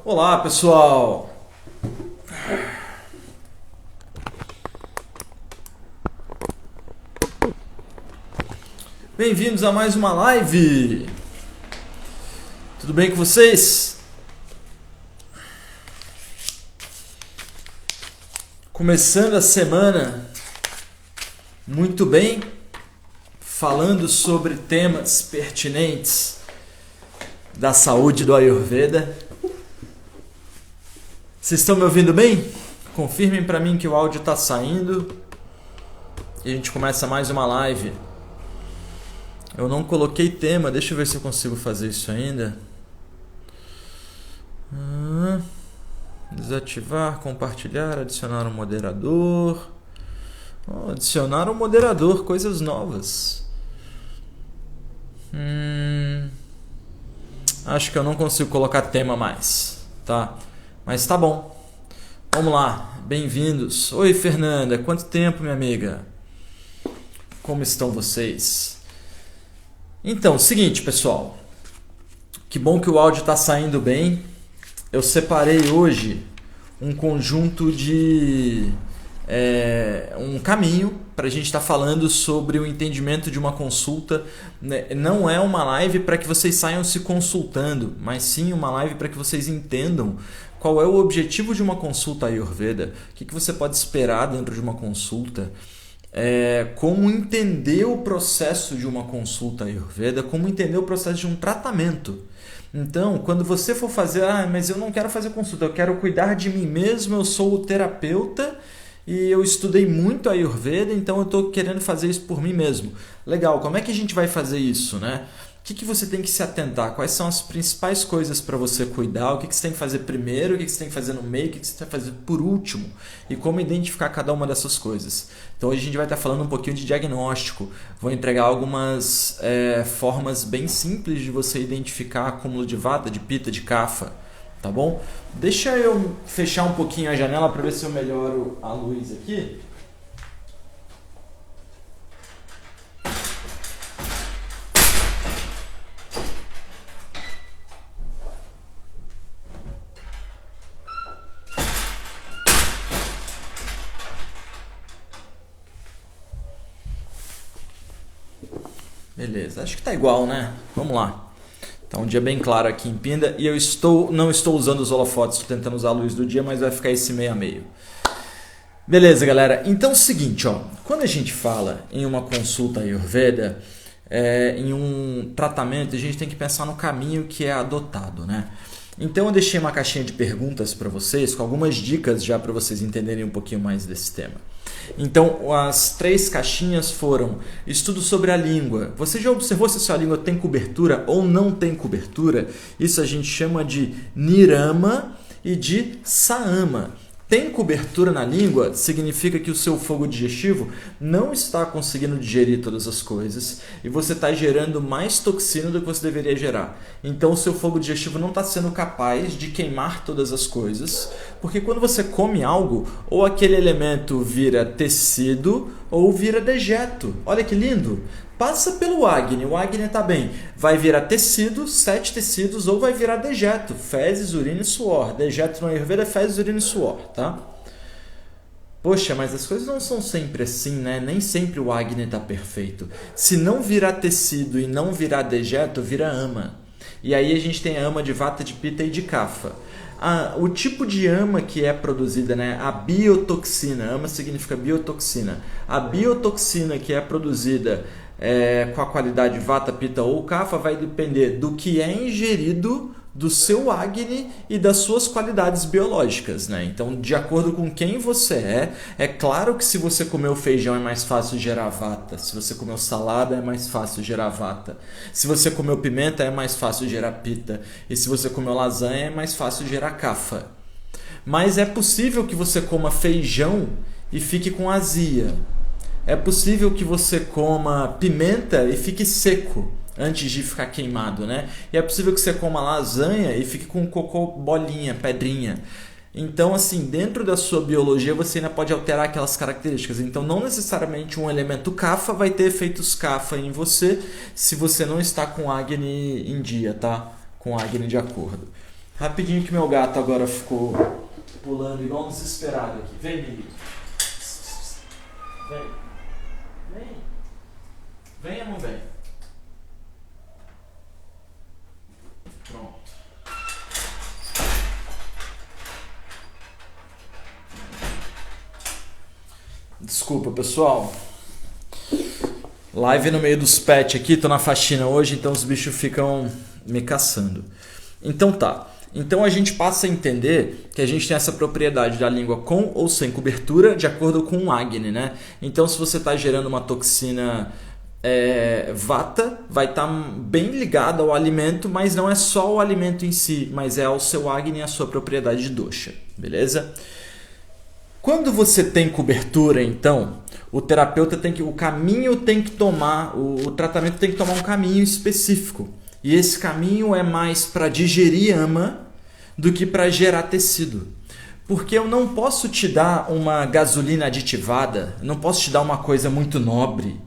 Olá, pessoal! Bem-vindos a mais uma live! Tudo bem com vocês? Começando a semana muito bem, falando sobre temas pertinentes da saúde do Ayurveda. Vocês estão me ouvindo bem? Confirmem para mim que o áudio está saindo e a gente começa mais uma live. Eu não coloquei tema, deixa eu ver se eu consigo fazer isso ainda. Desativar, compartilhar, adicionar um moderador. Adicionar um moderador, coisas novas. Acho que eu não consigo colocar tema mais, tá? Mas tá bom. Vamos lá, bem-vindos. Oi, Fernanda, quanto tempo, minha amiga? Como estão vocês? Então, seguinte, pessoal. Que bom que o áudio está saindo bem. Eu separei hoje um conjunto de... um caminho para a gente estar falando sobre o entendimento de uma consulta. Não é uma live para que vocês saiam se consultando, mas sim uma live para que vocês entendam qual é o objetivo de uma consulta Ayurveda, o que você pode esperar dentro de uma consulta, como entender o processo de uma consulta Ayurveda, como entender o processo de um tratamento. Então, quando você for fazer, mas eu não quero fazer consulta, eu quero cuidar de mim mesmo, eu sou o terapeuta e eu estudei muito Ayurveda, então eu estou querendo fazer isso por mim mesmo. Legal, como é que a gente vai fazer isso, né? O que você tem que se atentar? Quais são as principais coisas para você cuidar? O que você tem que fazer primeiro? O que você tem que fazer no meio? O que você tem que fazer por último? E como identificar cada uma dessas coisas? Então hoje a gente vai estar falando um pouquinho de diagnóstico. Vou entregar algumas formas bem simples de você identificar acúmulo de vata, de pitta, de kapha. Tá bom? Deixa eu fechar um pouquinho a janela para ver se eu melhoro a luz aqui. Beleza, acho que tá igual, né? Vamos lá. Tá um dia bem claro aqui em Pinda e eu não estou usando os holofotes, estou tentando usar a luz do dia, mas vai ficar esse meio a meio. Beleza, galera. Então é o seguinte, quando a gente fala em uma consulta Ayurveda, em um tratamento, a gente tem que pensar no caminho que é adotado, né? Então eu deixei uma caixinha de perguntas para vocês, com algumas dicas já para vocês entenderem um pouquinho mais desse tema. Então, as 3 caixinhas foram: estudo sobre a língua. Você já observou se a sua língua tem cobertura ou não tem cobertura? Isso a gente chama de nirama e de saama. Tem cobertura na língua significa que o seu fogo digestivo não está conseguindo digerir todas as coisas e você está gerando mais toxina do que você deveria gerar. Então o seu fogo digestivo não está sendo capaz de queimar todas as coisas, porque quando você come algo, ou aquele elemento vira tecido ou vira dejeto. Olha que lindo! Passa pelo Agni, o Agni está bem, vai virar tecido, 7 tecidos, ou vai virar dejeto, fezes, urina e suor. Dejeto no Ayurveda é fezes, urina e suor, tá? Poxa, mas as coisas não são sempre assim, né? Nem sempre o Agni está perfeito. Se não virar tecido e não virar dejeto, vira ama. E aí a gente tem a ama de vata, de pitta e de kapha. O tipo de ama que é produzida, né? A biotoxina, ama significa biotoxina. A biotoxina que é produzida com a qualidade vata, pitta ou kapha vai depender do que é ingerido, do seu Agni e das suas qualidades biológicas, né? Então, de acordo com quem você é claro que se você comeu feijão é mais fácil gerar vata, se você comeu salada é mais fácil gerar vata, se você comeu pimenta é mais fácil gerar pitta, e se você comeu lasanha é mais fácil gerar kapha. Mas é possível que você coma feijão e fique com azia. É possível que você coma pimenta e fique seco antes de ficar queimado, né? E é possível que você coma lasanha e fique com cocô bolinha, pedrinha. Então, assim, dentro da sua biologia você ainda pode alterar aquelas características. Então, não necessariamente um elemento kapha vai ter efeitos kapha em você se você não está com Agni em dia, tá? Com Agni de acordo. Rapidinho que meu gato agora ficou pulando igual um desesperado aqui. Vem, Mili. Vem. Vem. Vem ou não vem? Pronto. Desculpa, pessoal. Live no meio dos pets aqui, tô na faxina hoje, então os bichos ficam me caçando. Então tá. Então a gente passa a entender que a gente tem essa propriedade da língua com ou sem cobertura de acordo com o Agni, né? Então se você está gerando uma toxina vata, vai estar bem ligada ao alimento, mas não é só o alimento em si, mas é ao seu Agni e a sua propriedade de dosha, beleza? Quando você tem cobertura, então, o terapeuta o caminho tem que tomar, o tratamento tem que tomar um caminho específico. E esse caminho é mais para digerir ama do que para gerar tecido. Porque eu não posso te dar uma gasolina aditivada, não posso te dar uma coisa muito nobre,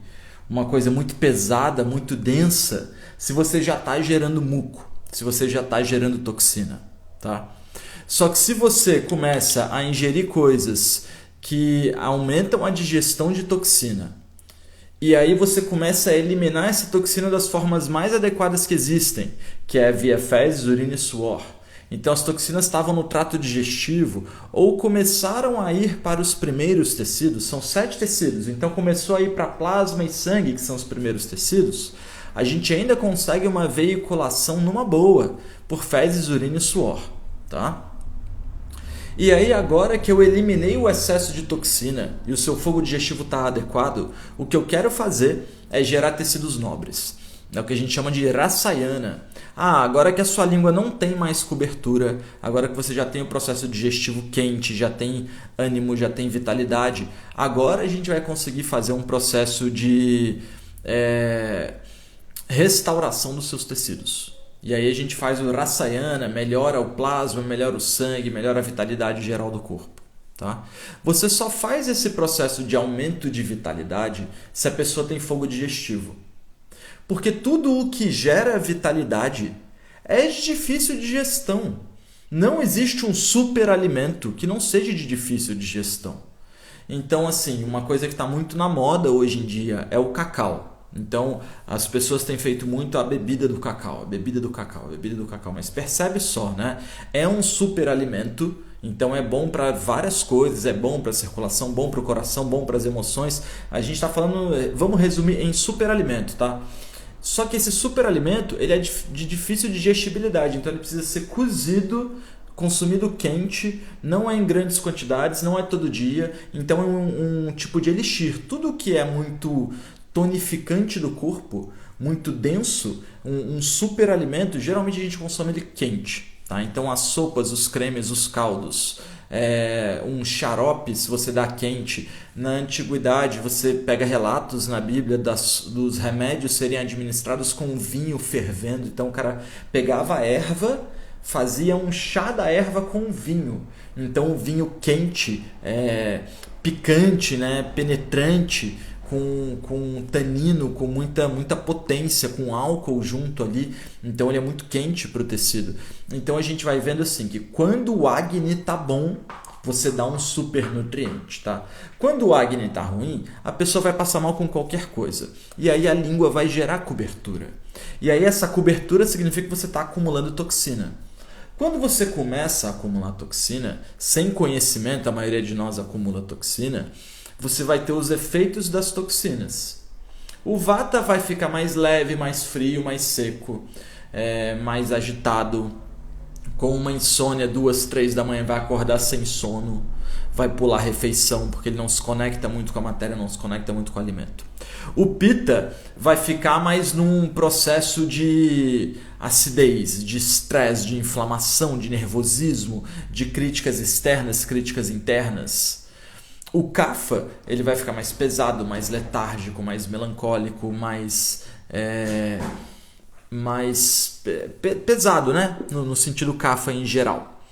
uma coisa muito pesada, muito densa, se você já está gerando muco, se você já está gerando toxina, tá? Só que se você começa a ingerir coisas que aumentam a digestão de toxina, e aí você começa a eliminar essa toxina das formas mais adequadas que existem, que é via fezes, urina e suor. Então as toxinas estavam no trato digestivo ou começaram a ir para os primeiros tecidos, são 7 tecidos, então começou a ir para plasma e sangue, que são os primeiros tecidos, a gente ainda consegue uma veiculação numa boa, por fezes, urina e suor, tá? E aí agora que eu eliminei o excesso de toxina e o seu fogo digestivo está adequado, o que eu quero fazer é gerar tecidos nobres. É o que a gente chama de rasayana. Agora que a sua língua não tem mais cobertura, agora que você já tem o processo digestivo quente, já tem ânimo, já tem vitalidade, agora a gente vai conseguir fazer um processo de restauração dos seus tecidos. E aí a gente faz o rasayana, melhora o plasma, melhora o sangue, melhora a vitalidade geral do corpo. Tá? Você só faz esse processo de aumento de vitalidade se a pessoa tem fogo digestivo. Porque tudo o que gera vitalidade é de difícil digestão. Não existe um superalimento que não seja de difícil digestão. Então, assim, uma coisa que está muito na moda hoje em dia é o cacau. Então, as pessoas têm feito muito a bebida do cacau, a bebida do cacau, a bebida do cacau. Mas percebe só, né? É um superalimento, então é bom para várias coisas, é bom para a circulação, bom para o coração, bom para as emoções. A gente está falando, vamos resumir em superalimento, tá? Só que esse superalimento, ele é de difícil digestibilidade, então ele precisa ser cozido, consumido quente, não é em grandes quantidades, não é todo dia, então é um tipo de elixir. Tudo que é muito tonificante do corpo, muito denso, um superalimento, geralmente a gente consome ele quente. Tá? Então as sopas, os cremes, os caldos, um xarope se você dá quente. Na antiguidade você pega relatos na Bíblia dos remédios serem administrados com vinho fervendo. Então o cara pegava a erva, fazia um chá da erva com vinho. Então o vinho quente, picante, né, penetrante, com tanino, com muita potência, com álcool junto ali, então ele é muito quente para o tecido. Então a gente vai vendo assim que quando o Agni tá bom, você dá um super nutriente, tá? Quando o Agni tá ruim, a pessoa vai passar mal com qualquer coisa, e aí a língua vai gerar cobertura, e aí essa cobertura significa que você está acumulando toxina. Quando você começa a acumular toxina, sem conhecimento, a maioria de nós acumula toxina, você vai ter os efeitos das toxinas. O Vata vai ficar mais leve, mais frio, mais seco, mais agitado, com uma insônia, 2, 3 da manhã, vai acordar sem sono, vai pular a refeição, porque ele não se conecta muito com a matéria, não se conecta muito com o alimento. O Pitta vai ficar mais num processo de acidez, de estresse, de inflamação, de nervosismo, de críticas externas, críticas internas. O Kapha, ele vai ficar mais pesado, mais letárgico, mais melancólico, mais pesado, né? No sentido Kapha em geral.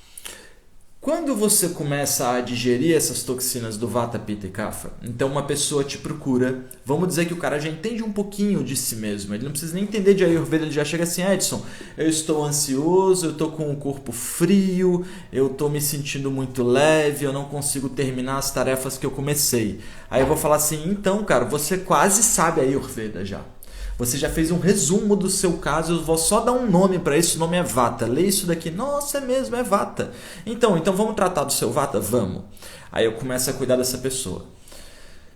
Quando você começa a digerir essas toxinas do Vata, Pitta e Kapha, então uma pessoa te procura, vamos dizer que o cara já entende um pouquinho de si mesmo, ele não precisa nem entender de Ayurveda, ele já chega assim, Edson, eu estou ansioso, eu estou com o corpo frio, eu estou me sentindo muito leve, eu não consigo terminar as tarefas que eu comecei. Aí eu vou falar assim, então cara, você quase sabe Ayurveda já. Você já fez um resumo do seu caso, eu vou só dar um nome para isso, o nome é Vata. Lê isso daqui, nossa, é mesmo, é Vata. Então vamos tratar do seu Vata? Vamos. Aí eu começo a cuidar dessa pessoa.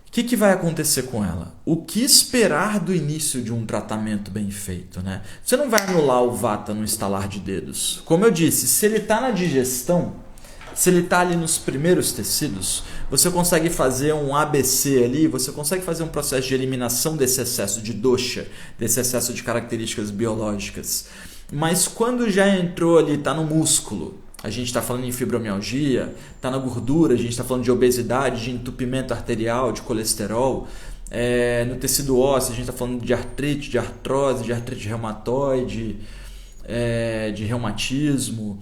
O que vai acontecer com ela? O que esperar do início de um tratamento bem feito, né? Você não vai anular o Vata no estalar de dedos. Como eu disse, se ele está na digestão, se ele está ali nos primeiros tecidos, você consegue fazer um ABC ali, você consegue fazer um processo de eliminação desse excesso de dosha, desse excesso de características biológicas. Mas quando já entrou ali, está no músculo, a gente está falando em fibromialgia, está na gordura, a gente está falando de obesidade, de entupimento arterial, de colesterol, no tecido ósseo, a gente está falando de artrite, de artrose, de artrite reumatoide, de reumatismo.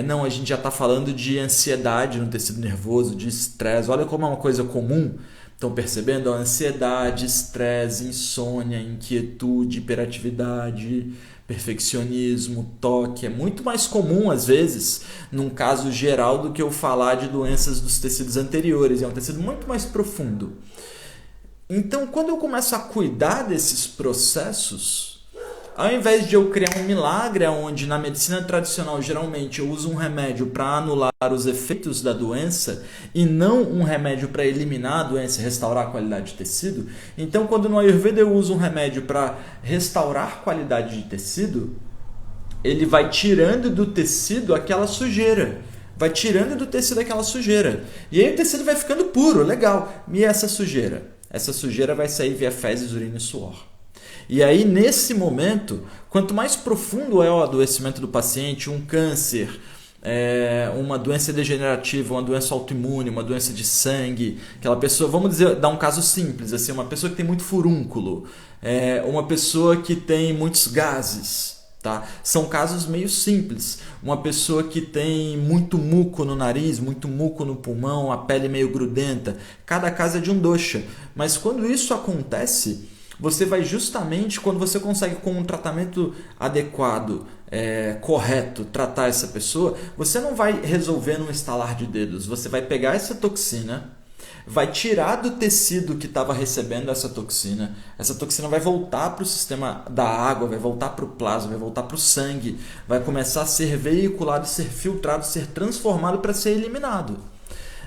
Não, a gente já está falando de ansiedade no tecido nervoso, de estresse. Olha como é uma coisa comum. Estão percebendo? A ansiedade, estresse, insônia, inquietude, hiperatividade, perfeccionismo, toque. É muito mais comum, às vezes, num caso geral, do que eu falar de doenças dos tecidos anteriores. É um tecido muito mais profundo. Então, quando eu começo a cuidar desses processos, ao invés de eu criar um milagre, onde na medicina tradicional geralmente eu uso um remédio para anular os efeitos da doença e não um remédio para eliminar a doença e restaurar a qualidade de tecido, então quando no Ayurveda eu uso um remédio para restaurar a qualidade de tecido, ele vai tirando do tecido aquela sujeira. Vai tirando do tecido aquela sujeira. E aí o tecido vai ficando puro, legal. E essa sujeira? Essa sujeira vai sair via fezes, urina e suor. E aí, nesse momento, quanto mais profundo é o adoecimento do paciente, um câncer, uma doença degenerativa, uma doença autoimune, uma doença de sangue, aquela pessoa, vamos dizer, dar um caso simples, assim, uma pessoa que tem muito furúnculo, uma pessoa que tem muitos gases, tá? São casos meio simples. Uma pessoa que tem muito muco no nariz, muito muco no pulmão, a pele meio grudenta, cada caso é de um dosha. Mas quando isso acontece, você vai justamente, quando você consegue com um tratamento adequado, correto, tratar essa pessoa, você não vai resolver num estalar de dedos. Você vai pegar essa toxina, vai tirar do tecido que estava recebendo essa toxina vai voltar para o sistema da água, vai voltar para o plasma, vai voltar para o sangue, vai começar a ser veiculado, ser filtrado, ser transformado para ser eliminado.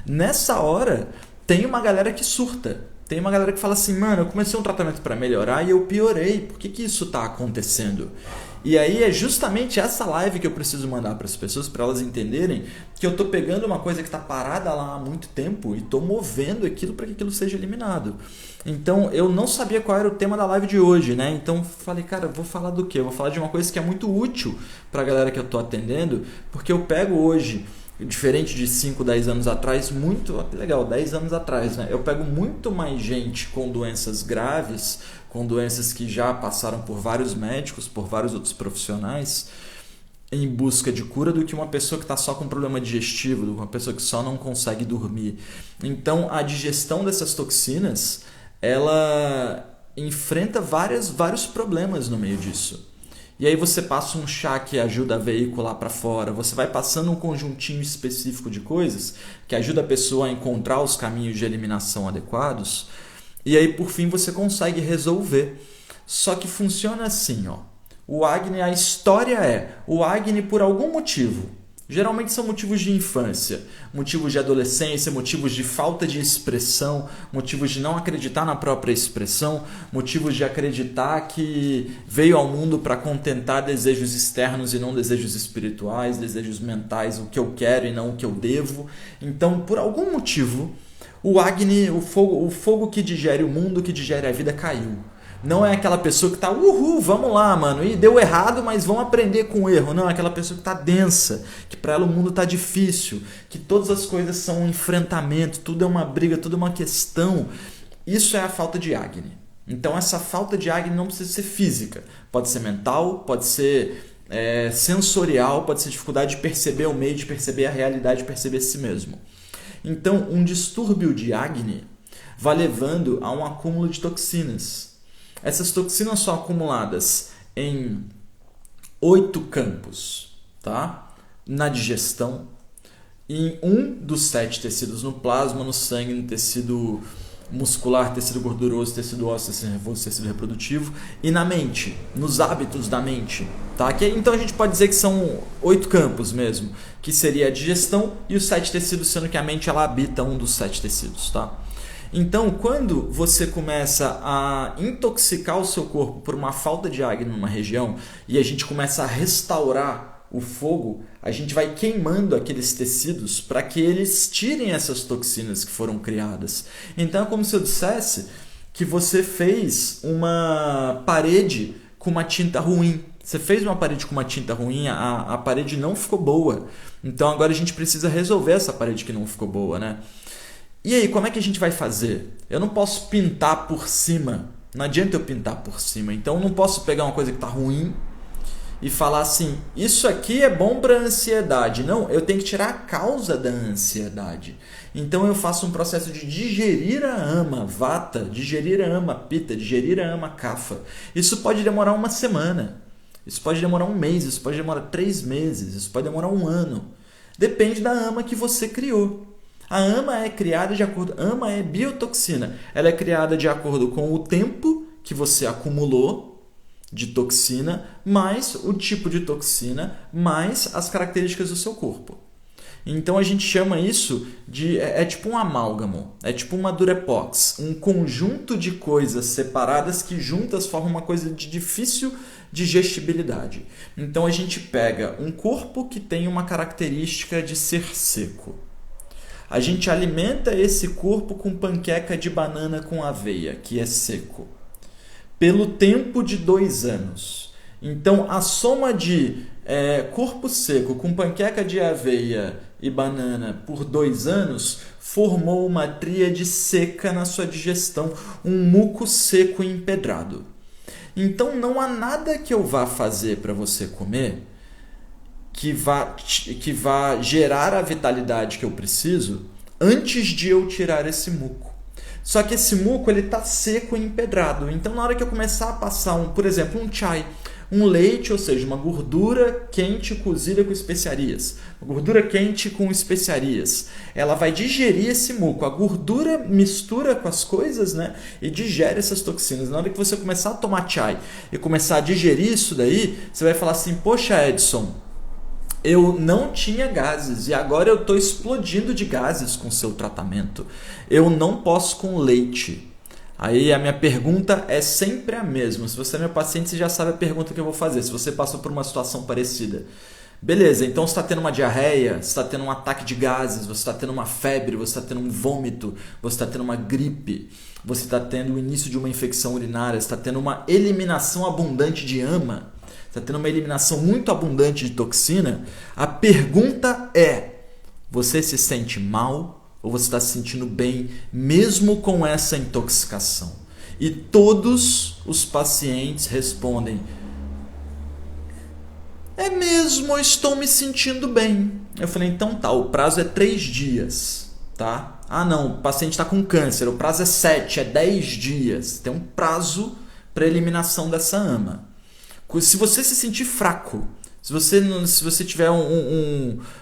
Nessa hora, tem uma galera que surta. Tem uma galera que fala assim, mano, eu comecei um tratamento para melhorar e eu piorei. Por que isso está acontecendo? E aí é justamente essa live que eu preciso mandar para as pessoas, para elas entenderem que eu estou pegando uma coisa que está parada lá há muito tempo e estou movendo aquilo para que aquilo seja eliminado. Então, eu não sabia qual era o tema da live de hoje, né? Então, falei, cara, vou falar do quê? Eu vou falar de uma coisa que é muito útil para a galera que eu estou atendendo, porque eu pego hoje, diferente de 5, 10 anos atrás, muito legal, 10 anos atrás, né? Eu pego muito mais gente com doenças graves, com doenças que já passaram por vários médicos, por vários outros profissionais, em busca de cura, do que uma pessoa que está só com problema digestivo, do que uma pessoa que só não consegue dormir. Então, a digestão dessas toxinas, ela enfrenta vários problemas no meio disso. E aí você passa um chá que ajuda a veicular para fora, você vai passando um conjuntinho específico de coisas que ajuda a pessoa a encontrar os caminhos de eliminação adequados, e aí por fim você consegue resolver. Só que funciona assim, ó. O Agni, a história é, o Agni por algum motivo, geralmente são motivos de infância, motivos de adolescência, motivos de falta de expressão, motivos de não acreditar na própria expressão, motivos de acreditar que veio ao mundo para contentar desejos externos e não desejos espirituais, desejos mentais, o que eu quero e não o que eu devo. Então, por algum motivo, o Agni, o fogo que digere o mundo, que digere a vida, caiu. Não é aquela pessoa que está, vamos lá, mano, e deu errado, mas vamos aprender com o erro. Não, é aquela pessoa que está densa, que para ela o mundo está difícil, que todas as coisas são um enfrentamento, tudo é uma briga, tudo é uma questão. Isso é a falta de Agni. Então essa falta de Agni não precisa ser física, pode ser mental, pode ser sensorial, pode ser dificuldade de perceber o meio, de perceber a realidade, de perceber si mesmo. Então, um distúrbio de Agni vai levando a um acúmulo de toxinas. Essas toxinas são acumuladas em 8 campos, tá? Na digestão, em um dos 7 tecidos, no plasma, no sangue, no tecido muscular, tecido gorduroso, tecido ósseo, tecido nervoso, tecido reprodutivo, e na mente, nos hábitos da mente, tá? Então a gente pode dizer que são 8 campos mesmo, que seria a digestão e os 7 tecidos, sendo que a mente ela habita um dos 7 tecidos, tá? Então, quando você começa a intoxicar o seu corpo por uma falta de Agni numa região e a gente começa a restaurar o fogo, a gente vai queimando aqueles tecidos para que eles tirem essas toxinas que foram criadas. Então é como se eu dissesse que você fez uma parede com uma tinta ruim. Você fez uma parede com uma tinta ruim, a parede não ficou boa. Então agora a gente precisa resolver essa parede que não ficou boa, né? E aí, como é que a gente vai fazer? Eu não posso pintar por cima. Não adianta eu pintar por cima. Então eu não posso pegar uma coisa que está ruim e falar assim, isso aqui é bom para a ansiedade. Não, eu tenho que tirar a causa da ansiedade. Então eu faço um processo de digerir a ama vata, digerir a ama pita, digerir a ama kapha. Isso pode demorar uma semana, isso pode demorar um mês, isso pode demorar 3 meses, isso pode demorar um ano. Depende da ama que você criou. A ama é criada de acordo... ama é biotoxina. Ela é criada de acordo com o tempo que você acumulou de toxina, mais o tipo de toxina, mais as características do seu corpo. Então a gente chama isso de... é tipo um amálgamo, é tipo uma durepox, um conjunto de coisas separadas que juntas formam uma coisa de difícil digestibilidade. Então a gente pega um corpo que tem uma característica de ser seco. A gente alimenta esse corpo com panqueca de banana com aveia, que é seco, pelo tempo de 2 anos. Então, a soma de corpo seco com panqueca de aveia e banana por 2 anos formou uma tríade seca na sua digestão, um muco seco e empedrado. Então, não há nada que eu vá fazer para você comer que vá gerar a vitalidade que eu preciso antes de eu tirar esse muco. Só que esse muco está seco e empedrado. Então, na hora que eu começar a passar, por exemplo, um chai, um leite, ou seja, uma gordura quente cozida com especiarias, uma gordura quente com especiarias, ela vai digerir esse muco. A gordura mistura com as coisas, né, e digere essas toxinas. Na hora que você começar a tomar chai e começar a digerir isso daí, você vai falar assim, poxa, Edson, eu não tinha gases e agora eu estou explodindo de gases com o seu tratamento. Eu não posso com leite. Aí a minha pergunta é sempre a mesma. Se você é meu paciente, você já sabe a pergunta que eu vou fazer. Se você passou por uma situação parecida. Beleza, então você está tendo uma diarreia, você está tendo um ataque de gases, você está tendo uma febre, você está tendo um vômito, você está tendo uma gripe, você está tendo o início de uma infecção urinária, você está tendo uma eliminação abundante de ama, está tendo uma eliminação muito abundante de toxina. A pergunta é, você se sente mal ou você está se sentindo bem mesmo com essa intoxicação? E todos os pacientes respondem, é mesmo, eu estou me sentindo bem. Eu falei, então tá, o prazo é 3 dias, tá? Ah não, o paciente está com câncer, o prazo é 7, é 10 dias. Tem um prazo para eliminação dessa ama. Se você se sentir fraco, se você tiver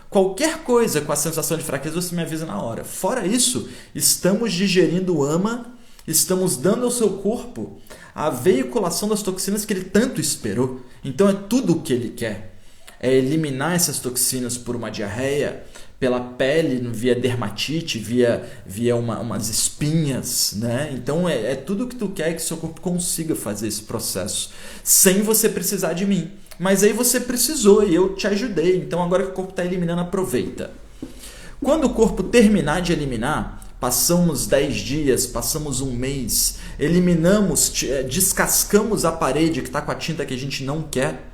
qualquer coisa com a sensação de fraqueza, você me avisa na hora. Fora isso, estamos digerindo ama, estamos dando ao seu corpo a veiculação das toxinas que ele tanto esperou. Então é tudo o que ele quer. É eliminar essas toxinas por uma diarreia, pela pele, via dermatite, via umas espinhas, né? Então é tudo o que tu quer que seu corpo consiga fazer esse processo, sem você precisar de mim. Mas aí você precisou e eu te ajudei. Então agora que o corpo está eliminando, aproveita. Quando o corpo terminar de eliminar, passamos 10 dias, passamos um mês, eliminamos, descascamos a parede que está com a tinta que a gente não quer.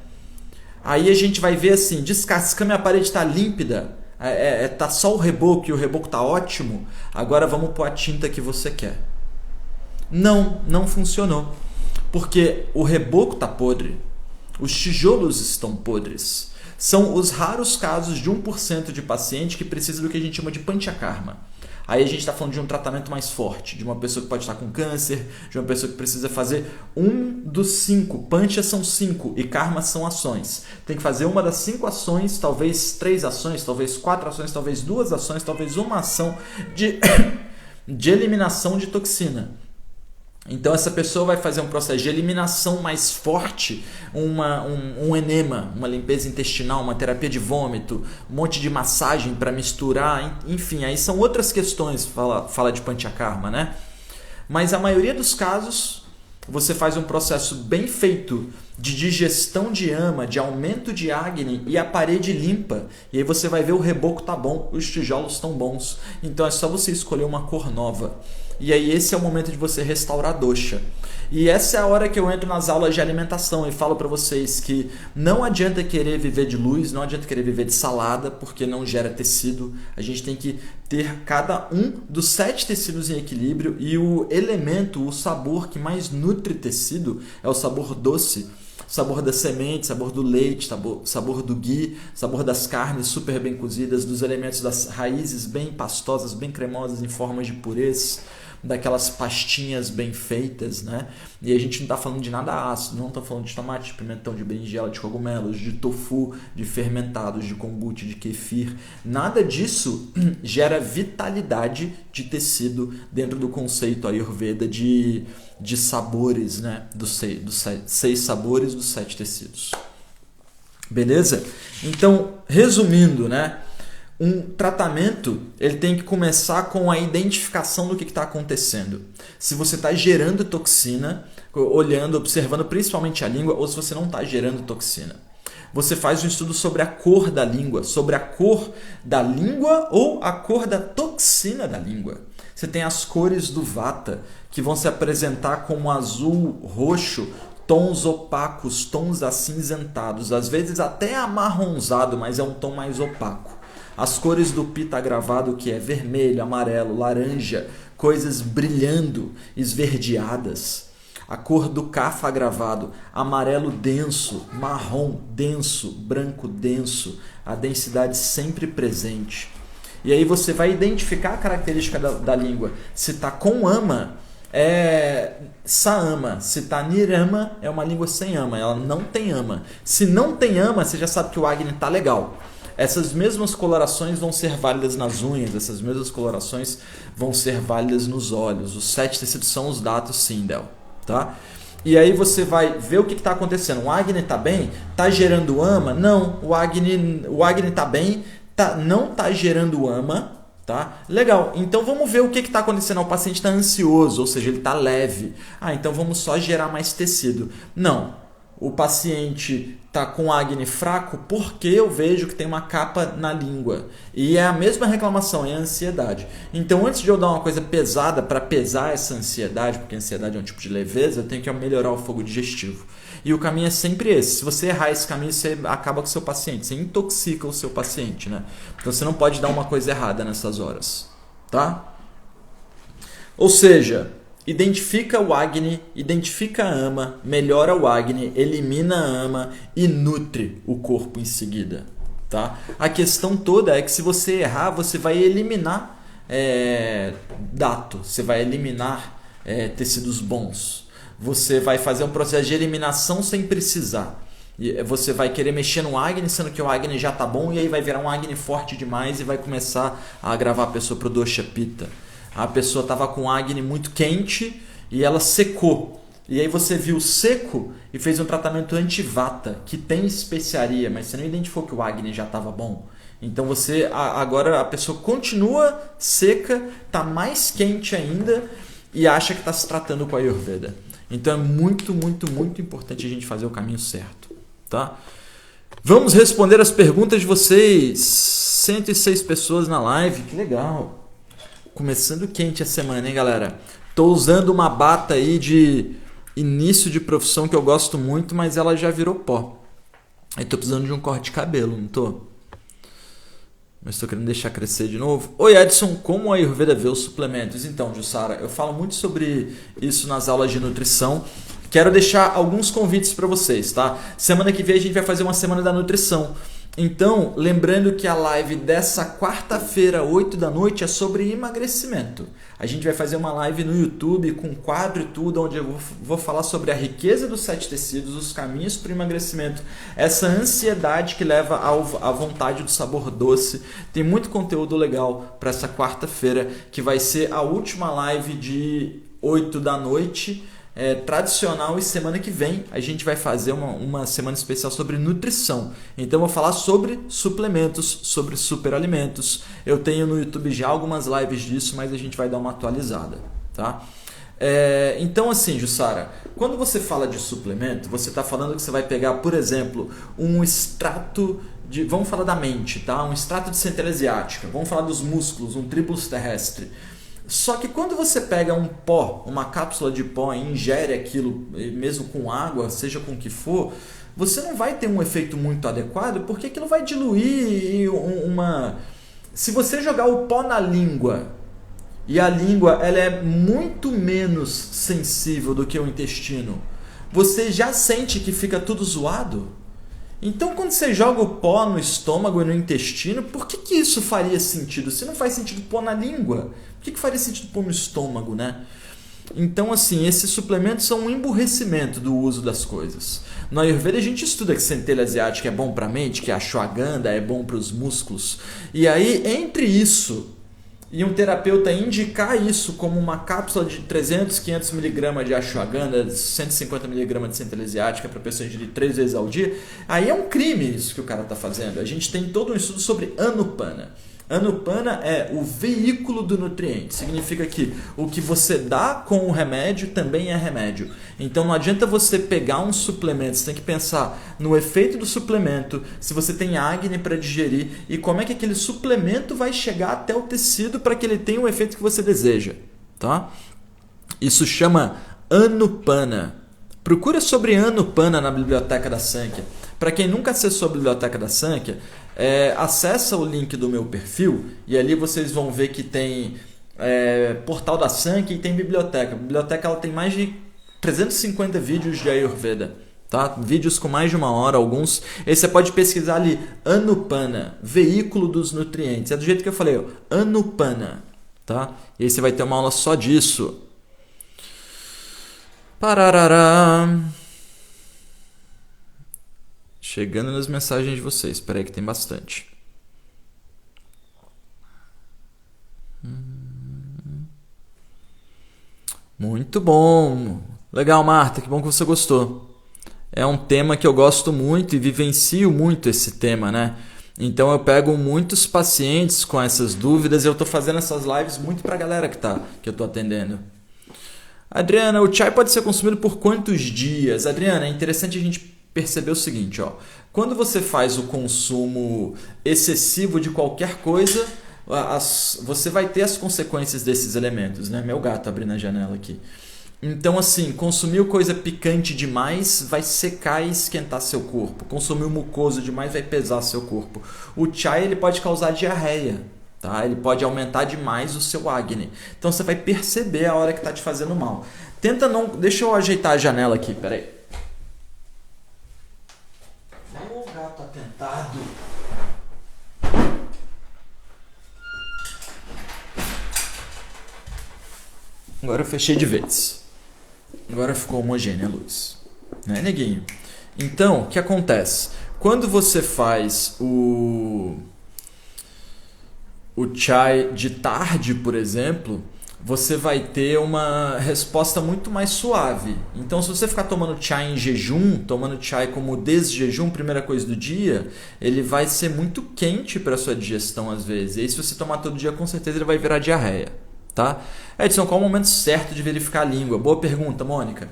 Aí a gente vai ver assim, descascamos e a parede está límpida, tá só o reboco e o reboco está ótimo, agora vamos pôr a tinta que você quer. Não funcionou. Porque o reboco está podre, Os tijolos estão podres. São os raros casos de 1% de paciente que precisa do que a gente chama de panchakarma. Aí a gente está falando de um tratamento mais forte, de uma pessoa que pode estar com câncer, de uma pessoa que precisa fazer um dos 5. Pancha são 5 e karma são ações. Tem que fazer uma das 5 ações, talvez 3 ações, talvez 4 ações, talvez 2 ações, talvez uma ação de eliminação de toxina. Então essa pessoa vai fazer um processo de eliminação mais forte, um enema, uma limpeza intestinal, uma terapia de vômito, um monte de massagem para misturar, enfim, aí são outras questões, fala de panchakarma, né? Mas a maioria dos casos você faz um processo bem feito de digestão de ama, de aumento de Agni e a parede limpa. E aí você vai ver o reboco tá bom, os tijolos estão bons. Então é só você escolher uma cor nova. E aí esse é o momento de você restaurar a dosha. E essa é a hora que eu entro nas aulas de alimentação e falo para vocês que não adianta querer viver de luz, não adianta querer viver de salada, porque não gera tecido. A gente tem que ter cada um dos 7 tecidos em equilíbrio e o elemento, o sabor que mais nutre tecido é o sabor doce. Sabor da semente, sabor do leite, sabor do ghee, sabor das carnes super bem cozidas, dos elementos das raízes bem pastosas, bem cremosas em formas de purês, daquelas pastinhas bem feitas, né? E a gente não está falando de nada ácido, não está falando de tomate, de pimentão, de berinjela, de cogumelos, de tofu, de fermentados, de kombucha, de kefir. Nada disso gera vitalidade de tecido dentro do conceito Ayurveda de sabores, né? Dos 6 sabores dos 7 tecidos. Beleza? Então, resumindo, né? Um tratamento ele tem que começar com a identificação do que está acontecendo. Se você está gerando toxina, olhando, observando principalmente a língua, ou se você não está gerando toxina. Você faz um estudo sobre a cor da língua, sobre a cor da língua ou a cor da toxina da língua. Você tem as cores do Vata, que vão se apresentar como azul, roxo, tons opacos, tons acinzentados, às vezes até amarronzado, mas é um tom mais opaco. As cores do Pitta agravado, que é vermelho, amarelo, laranja, coisas brilhando, esverdeadas. A cor do Kapha agravado, amarelo denso, marrom denso, branco denso, a densidade sempre presente. E aí você vai identificar a característica da língua. Se está com ama, é Saama. Se está nirama, é uma língua sem ama, ela não tem ama. Se não tem ama, você já sabe que o Agni está legal. Essas mesmas colorações vão ser válidas nas unhas, essas mesmas colorações vão ser válidas nos olhos. Os 7 tecidos são os datos Sindel, tá? E aí você vai ver o que está acontecendo. O Agni está bem? Está gerando ama? Não, o Agni está bem, não está gerando ama, tá? Legal, então vamos ver o que está acontecendo. O paciente está ansioso, ou seja, ele está leve. Então vamos só gerar mais tecido. Não, o paciente está com Agni fraco porque eu vejo que tem uma capa na língua. E é a mesma reclamação, é a ansiedade. Então, antes de eu dar uma coisa pesada para pesar essa ansiedade, porque a ansiedade é um tipo de leveza, eu tenho que melhorar o fogo digestivo. E o caminho é sempre esse. Se você errar esse caminho, você acaba com o seu paciente, você intoxica o seu paciente, né? Então, você não pode dar uma coisa errada nessas horas, tá? Ou seja, identifica o Agni, identifica a ama, melhora o Agni, elimina a ama e nutre o corpo em seguida. Tá? A questão toda é que se você errar, você vai eliminar dato, você vai eliminar tecidos bons. Você vai fazer um processo de eliminação sem precisar. E você vai querer mexer no Agni, sendo que o Agni já está bom, e aí vai virar um Agni forte demais e vai começar a agravar a pessoa para o Dosha Pitta. A pessoa estava com Agni muito quente e ela secou. E aí você viu seco e fez um tratamento anti-vata, que tem especiaria, mas você não identificou que o Agni já estava bom. Então agora a pessoa continua seca, está mais quente ainda e acha que está se tratando com a Ayurveda. Então é muito, muito, muito importante a gente fazer o caminho certo. Tá? Vamos responder as perguntas de vocês. 106 pessoas na live, que legal. Começando quente a semana, hein, galera? Tô usando uma bata aí de início de profissão que eu gosto muito, mas ela já virou pó. Aí tô precisando de um corte de cabelo, não tô? Mas tô querendo deixar crescer de novo. Oi, Edson, como a Ayurveda vê os suplementos? Então, Jussara, eu falo muito sobre isso nas aulas de nutrição. quero deixar alguns convites para vocês, tá? Semana que vem a gente vai fazer uma semana da nutrição. Então, lembrando que a live dessa quarta-feira, 8 da noite, é sobre emagrecimento. A gente vai fazer uma live no YouTube com quadro e tudo, onde eu vou falar sobre a riqueza dos 7 tecidos, os caminhos para o emagrecimento, essa ansiedade que leva à vontade do sabor doce. Tem muito conteúdo legal para essa quarta-feira, que vai ser a última live de 8 da noite, tradicional, e semana que vem a gente vai fazer uma semana especial sobre nutrição. Então eu vou falar sobre suplementos, sobre superalimentos. Eu tenho no YouTube já algumas lives disso, mas a gente vai dar uma atualizada, tá? Então assim, Jussara, quando você fala de suplemento, você está falando que você vai pegar, por exemplo, um extrato de, vamos falar da mente, tá? Um extrato de centelha asiática, vamos falar dos músculos, um trípus terrestre. Só que quando você pega um pó, uma cápsula de pó e ingere aquilo, mesmo com água, seja com o que for, você não vai ter um efeito muito adequado, porque aquilo vai diluir Se você jogar o pó na língua, e a língua ela é muito menos sensível do que o intestino, você já sente que fica tudo zoado? Então, quando você joga o pó no estômago e no intestino, por que isso faria sentido? Se não faz sentido pôr na língua, por que faria sentido pôr no estômago, né? Então, assim, esses suplementos são um emburrecimento do uso das coisas. No Ayurveda a gente estuda que centelha asiática é bom para a mente, que a ashwagandha é bom para os músculos. E aí, entre isso e um terapeuta indicar isso como uma cápsula de 300, 500 mg de ashwagandha, 150 mg de centelha asiática para a pessoa ingerir 3 vezes ao dia, aí é um crime isso que o cara está fazendo. A gente tem todo um estudo sobre Anupana. Anupana é o veículo do nutriente. Significa que o que você dá com o remédio também é remédio. Então não adianta você pegar um suplemento, você tem que pensar no efeito do suplemento, se você tem acne para digerir e como é que aquele suplemento vai chegar até o tecido para que ele tenha o efeito que você deseja, tá? Isso chama Anupana. Procura sobre Anupana na biblioteca da Sankhya. Para quem nunca acessou a biblioteca da Sankhya, acessa o link do meu perfil e ali vocês vão ver que tem portal da Sankhya e tem biblioteca. A biblioteca ela tem mais de 350 vídeos de Ayurveda, tá? Vídeos com mais de 1 hora, alguns. Aí você pode pesquisar ali Anupana, veículo dos nutrientes. É do jeito que eu falei, ó, Anupana, tá? E aí você vai ter uma aula só disso. Pararará. Chegando nas mensagens de vocês. Espera aí que tem bastante. Muito bom. Legal, Marta. Que bom que você gostou. É um tema que eu gosto muito e vivencio muito esse tema, né? Então eu pego muitos pacientes com essas dúvidas e eu estou fazendo essas lives muito para a galera que eu estou atendendo. Adriana, o chai pode ser consumido por quantos dias? Adriana, é interessante a gente perceber o seguinte, ó. Quando você faz o consumo excessivo de qualquer coisa, você vai ter as consequências desses elementos, né? Meu gato abrindo a janela aqui. Então, assim, consumir coisa picante demais vai secar e esquentar seu corpo. Consumir mucoso demais vai pesar seu corpo. O chai ele pode causar diarreia, tá? Ele pode aumentar demais o seu acne. Então, você vai perceber a hora que está te fazendo mal. Tenta não... Deixa eu ajeitar a janela aqui, peraí. Gato atentado. Agora eu fechei de vez. Agora ficou homogênea a luz. Né, neguinho? Então, o que acontece? Quando você faz o chai de tarde, por exemplo, você vai ter uma resposta muito mais suave. Então, se você ficar tomando chai em jejum, tomando chai como desjejum, primeira coisa do dia, ele vai ser muito quente para sua digestão às vezes. E aí, se você tomar todo dia, com certeza ele vai virar diarreia. Tá? Edson, qual é o momento certo de verificar a língua? Boa pergunta, Mônica.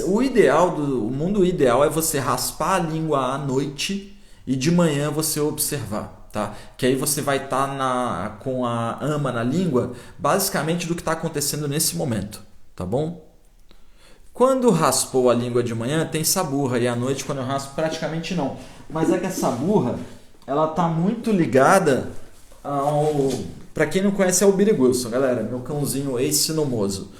O mundo ideal é você raspar a língua à noite e de manhã você observar, tá? Que aí você vai estar com a ama na língua, basicamente do que está acontecendo nesse momento, tá bom? Quando raspou a língua de manhã, tem saburra, e à noite, quando eu raspo, praticamente não. Mas é que a saburra, ela está muito ligada ao... Para quem não conhece, é o Biriguilson, galera, meu cãozinho ex-cinomoso.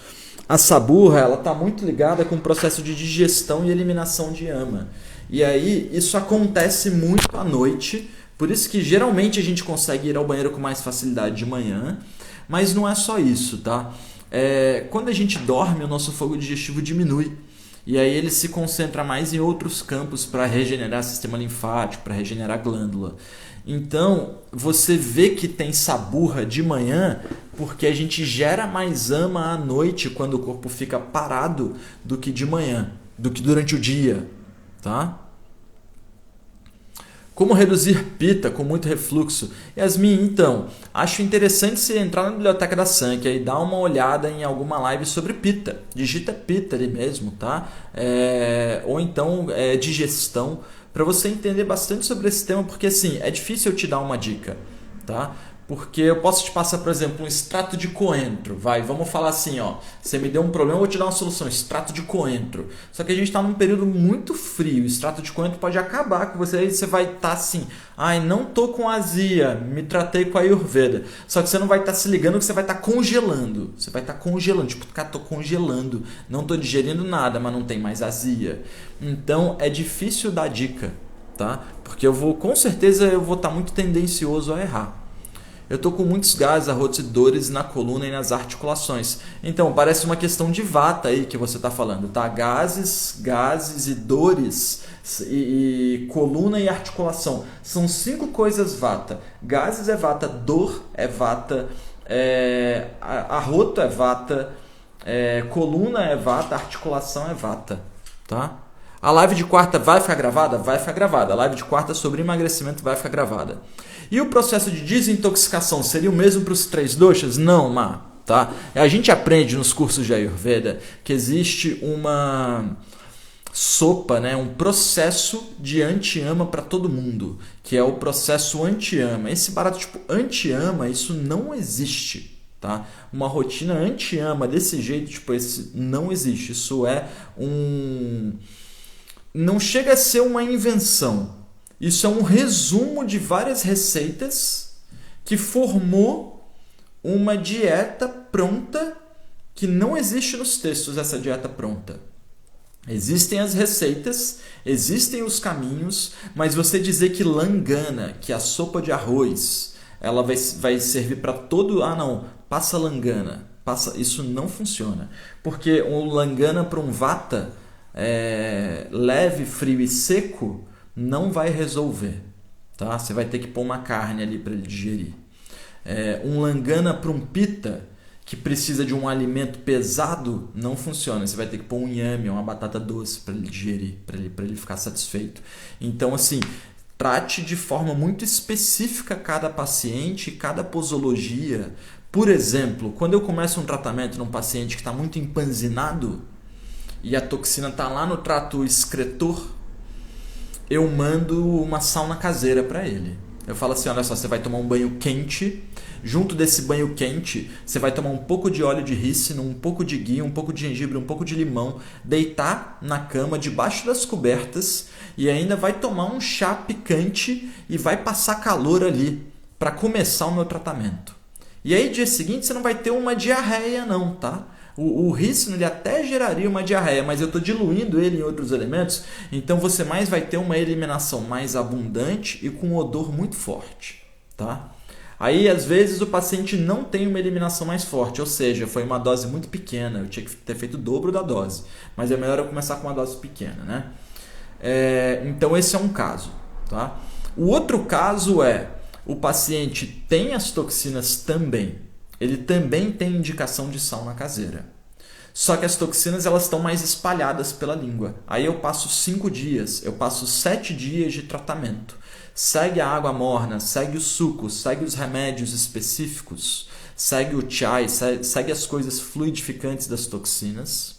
a saburra, ela está muito ligada com o processo de digestão e eliminação de ama. E aí, isso acontece muito à noite, por isso que geralmente a gente consegue ir ao banheiro com mais facilidade de manhã, mas não é só isso, tá? Quando a gente dorme, o nosso fogo digestivo diminui. E aí ele se concentra mais em outros campos para regenerar o sistema linfático, para regenerar a glândula. Então, você vê que tem saburra de manhã porque a gente gera mais ama à noite quando o corpo fica parado do que de manhã, do que durante o dia, tá? Como reduzir pita com muito refluxo? Yasmin, então, acho interessante você entrar na biblioteca da Sankhya e dar uma olhada em alguma live sobre pita. Digita pita ali mesmo, tá? Ou então digestão, para você entender bastante sobre esse tema, porque assim, é difícil eu te dar uma dica, tá? Porque eu posso te passar, por exemplo, um extrato de coentro. Vamos falar assim, ó. Você me deu um problema, eu vou te dar uma solução. Extrato de coentro. Só que a gente está num período muito frio. O extrato de coentro pode acabar com você. Aí você vai estar assim, não tô com azia, me tratei com a Ayurveda. Só que você não vai estar se ligando que você vai estar congelando. Você vai estar congelando. Tipo, cara, tô congelando. Não tô digerindo nada, mas não tem mais azia. Então, é difícil dar dica, tá? Porque com certeza eu vou estar muito tendencioso a errar. Eu estou com muitos gases, arrotos e dores na coluna e nas articulações. Então, parece uma questão de vata aí que você está falando, tá? Gases e dores e coluna e articulação. São 5 coisas vata. Gases é vata, dor é vata, arroto é vata, coluna é vata, articulação é vata, tá? A live de quarta vai ficar gravada? Vai ficar gravada. A live de quarta sobre emagrecimento vai ficar gravada. E o processo de desintoxicação seria o mesmo para os 3 doshas? Não, Má. Tá? A gente aprende nos cursos de Ayurveda que existe uma sopa, né? Um processo de anti-ama para todo mundo, que é o processo anti-ama. Esse barato tipo anti-ama, isso não existe. Tá? Uma rotina anti-ama desse jeito, tipo esse, não existe. Isso não chega a ser uma invenção. Isso é um resumo de várias receitas que formou uma dieta pronta que não existe nos textos, essa dieta pronta. Existem as receitas, existem os caminhos, mas você dizer que langana, que a sopa de arroz, ela vai servir para todo... não, passa langana. Isso não funciona. Porque o langana para um vata leve, frio e seco não vai resolver, tá? Você vai ter que pôr uma carne ali para ele digerir. Um langana para um pita que precisa de um alimento pesado não funciona. Você vai ter que pôr um inhame, uma batata doce para ele digerir, para ele ficar satisfeito. Então, assim, trate de forma muito específica cada paciente, cada posologia. Por exemplo, quando eu começo um tratamento num paciente que está muito empanzinado e a toxina está lá no trato excretor, eu mando uma sauna caseira para ele. Eu falo assim, olha só, você vai tomar um banho quente. Junto desse banho quente, você vai tomar um pouco de óleo de rícino, um pouco de ghee, um pouco de gengibre, um pouco de limão, deitar na cama debaixo das cobertas e ainda vai tomar um chá picante e vai passar calor ali para começar o meu tratamento. E aí, dia seguinte, você não vai ter uma diarreia não, tá? O rícino ele até geraria uma diarreia, mas eu estou diluindo ele em outros elementos, então você mais vai ter uma eliminação mais abundante e com um odor muito forte, tá? Aí, às vezes, o paciente não tem uma eliminação mais forte, ou seja, foi uma dose muito pequena, eu tinha que ter feito o dobro da dose, mas é melhor eu começar com uma dose pequena, né? Então, esse é um caso, tá? O outro caso o paciente tem as toxinas também, ele também tem indicação de sauna caseira. Só que as toxinas elas estão mais espalhadas pela língua. Aí eu passo 5 dias, eu passo 7 dias de tratamento. Segue a água morna, segue o suco, segue os remédios específicos, segue o chai, segue as coisas fluidificantes das toxinas.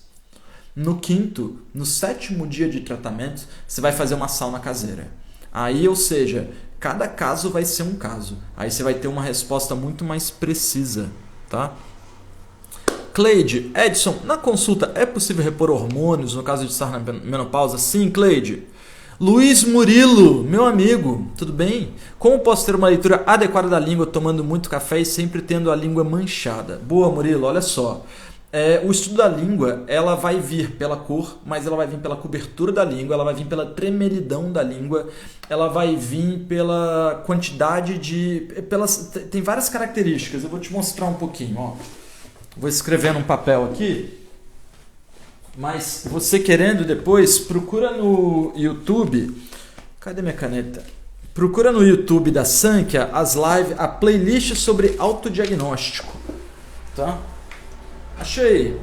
No 7º dia de tratamento, você vai fazer uma sauna caseira. Aí, ou seja, cada caso vai ser um caso. Aí você vai ter uma resposta muito mais precisa, tá? Cleide, Edson, na consulta é possível repor hormônios no caso de estar na menopausa? Sim, Cleide. Luiz Murilo, meu amigo, tudo bem? Como posso ter uma leitura adequada da língua tomando muito café e sempre tendo a língua manchada? Boa, Murilo, olha só. O estudo da língua, ela vai vir pela cor, mas ela vai vir pela cobertura da língua, ela vai vir pela tremeridão da língua, ela vai vir pela quantidade de... tem várias características, eu vou te mostrar um pouquinho. Ó. Vou escrever num papel aqui, mas você querendo depois, procura no YouTube... Cadê minha caneta? Procura no YouTube da Sankhya as lives, a playlist sobre autodiagnóstico. Tá? Achei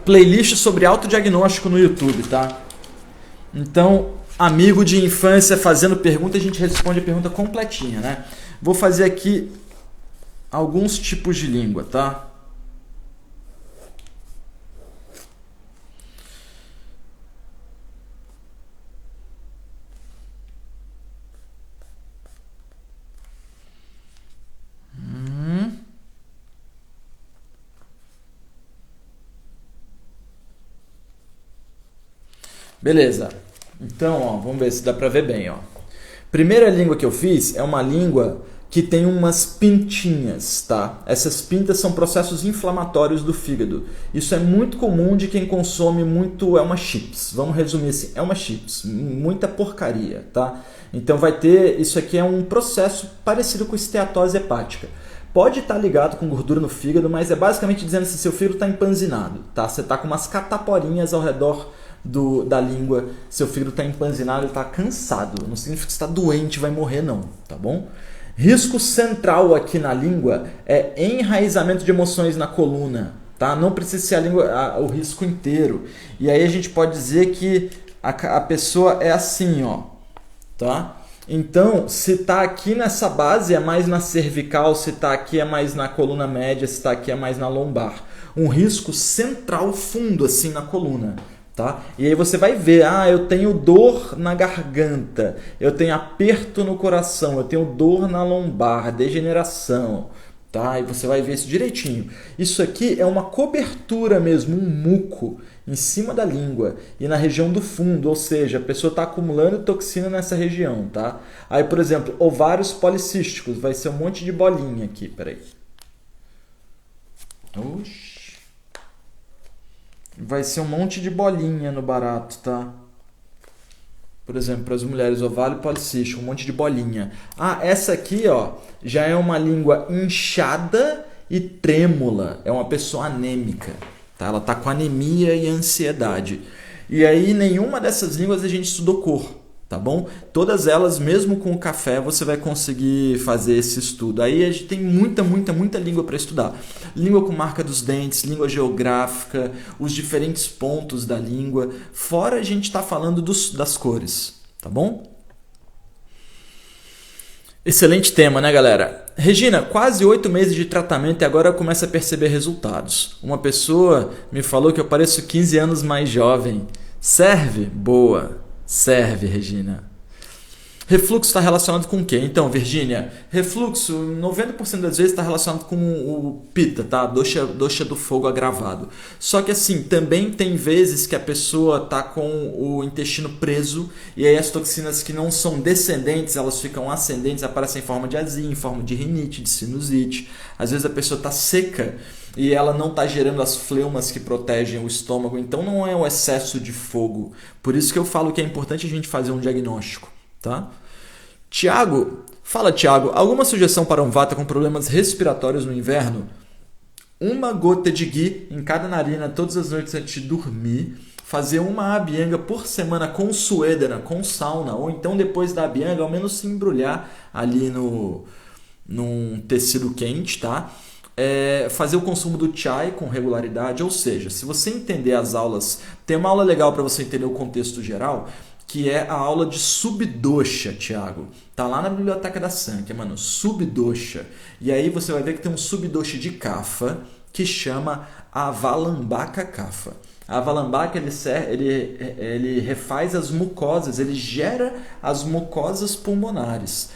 playlist sobre autodiagnóstico no YouTube, tá? Então, amigo de infância fazendo pergunta, a gente responde a pergunta completinha, né? Vou fazer aqui alguns tipos de língua, tá? Beleza. Então, ó, vamos ver se dá pra ver bem, ó. Primeira língua que eu fiz é uma língua que tem umas pintinhas, tá? Essas pintas são processos inflamatórios do fígado. Isso é muito comum de quem consome muito Elma Chips. Vamos resumir assim, Elma Chips, muita porcaria, tá? Então vai ter, isso aqui é um processo parecido com esteatose hepática. Pode estar ligado com gordura no fígado, mas é basicamente dizendo assim, seu fígado está empanzinado, tá? Você está com umas cataporinhas ao redor da língua, seu fígado está empanzinado, ele está cansado. Não significa que você está doente, vai morrer não, tá bom? Risco central aqui na língua é enraizamento de emoções na coluna, tá? Não precisa ser a língua, o risco inteiro. E aí a gente pode dizer que a pessoa é assim, ó, tá? Então, se está aqui nessa base é mais na cervical, se está aqui é mais na coluna média, se está aqui é mais na lombar. Um risco central fundo assim na coluna. Tá? E aí você vai ver, eu tenho dor na garganta, eu tenho aperto no coração, eu tenho dor na lombar, degeneração, tá? E você vai ver isso direitinho. Isso aqui é uma cobertura mesmo, um muco em cima da língua e na região do fundo, ou seja, a pessoa está acumulando toxina nessa região, tá? Aí, por exemplo, ovários policísticos, vai ser um monte de bolinha aqui, peraí. Oxi. Vai ser um monte de bolinha no barato, tá? Por exemplo, para as mulheres, ovário policístico, um monte de bolinha. Essa aqui, ó, já é uma língua inchada e trêmula. É uma pessoa anêmica, tá? Ela tá com anemia e ansiedade. E aí, nenhuma dessas línguas a gente estudou cor, tá bom? Todas elas, mesmo com o café, você vai conseguir fazer esse estudo. Aí a gente tem muita língua para estudar. Língua com marca dos dentes, língua geográfica, os diferentes pontos da língua. Fora a gente está falando das cores, tá bom? Excelente tema, né, galera? Regina, quase 8 meses de tratamento e agora eu começo a perceber resultados. Uma pessoa me falou que eu pareço 15 anos mais jovem. Serve? Boa. Serve, Regina. Refluxo está relacionado com o quê? Então, Virgínia, refluxo 90% das vezes está relacionado com o Pitta, tá? Dosha do fogo agravado. Só que assim, também tem vezes que a pessoa está com o intestino preso e aí as toxinas que não são descendentes, elas ficam ascendentes, aparecem em forma de azia, em forma de rinite, de sinusite. Às vezes a pessoa está seca e ela não está gerando as fleumas que protegem o estômago, então não é um excesso de fogo. Por isso que eu falo que é importante a gente fazer um diagnóstico. Tá? Tiago, fala Tiago, alguma sugestão para um vata com problemas respiratórios no inverno? Uma gota de ghee em cada narina todas as noites antes de dormir. Fazer uma abhyanga por semana com suedana, com sauna, ou então depois da abhyanga ao menos se embrulhar ali num tecido quente, tá? Fazer o consumo do chai com regularidade, ou seja, se você entender as aulas, tem uma aula legal para você entender o contexto geral, que é a aula de subdosha, Thiago. Tá lá na biblioteca da Sankhya, mano, subdosha. E aí você vai ver que tem um subdosha de kapha que chama Avalambaka kapha. A Avalambaka ele refaz as mucosas, ele gera as mucosas pulmonares.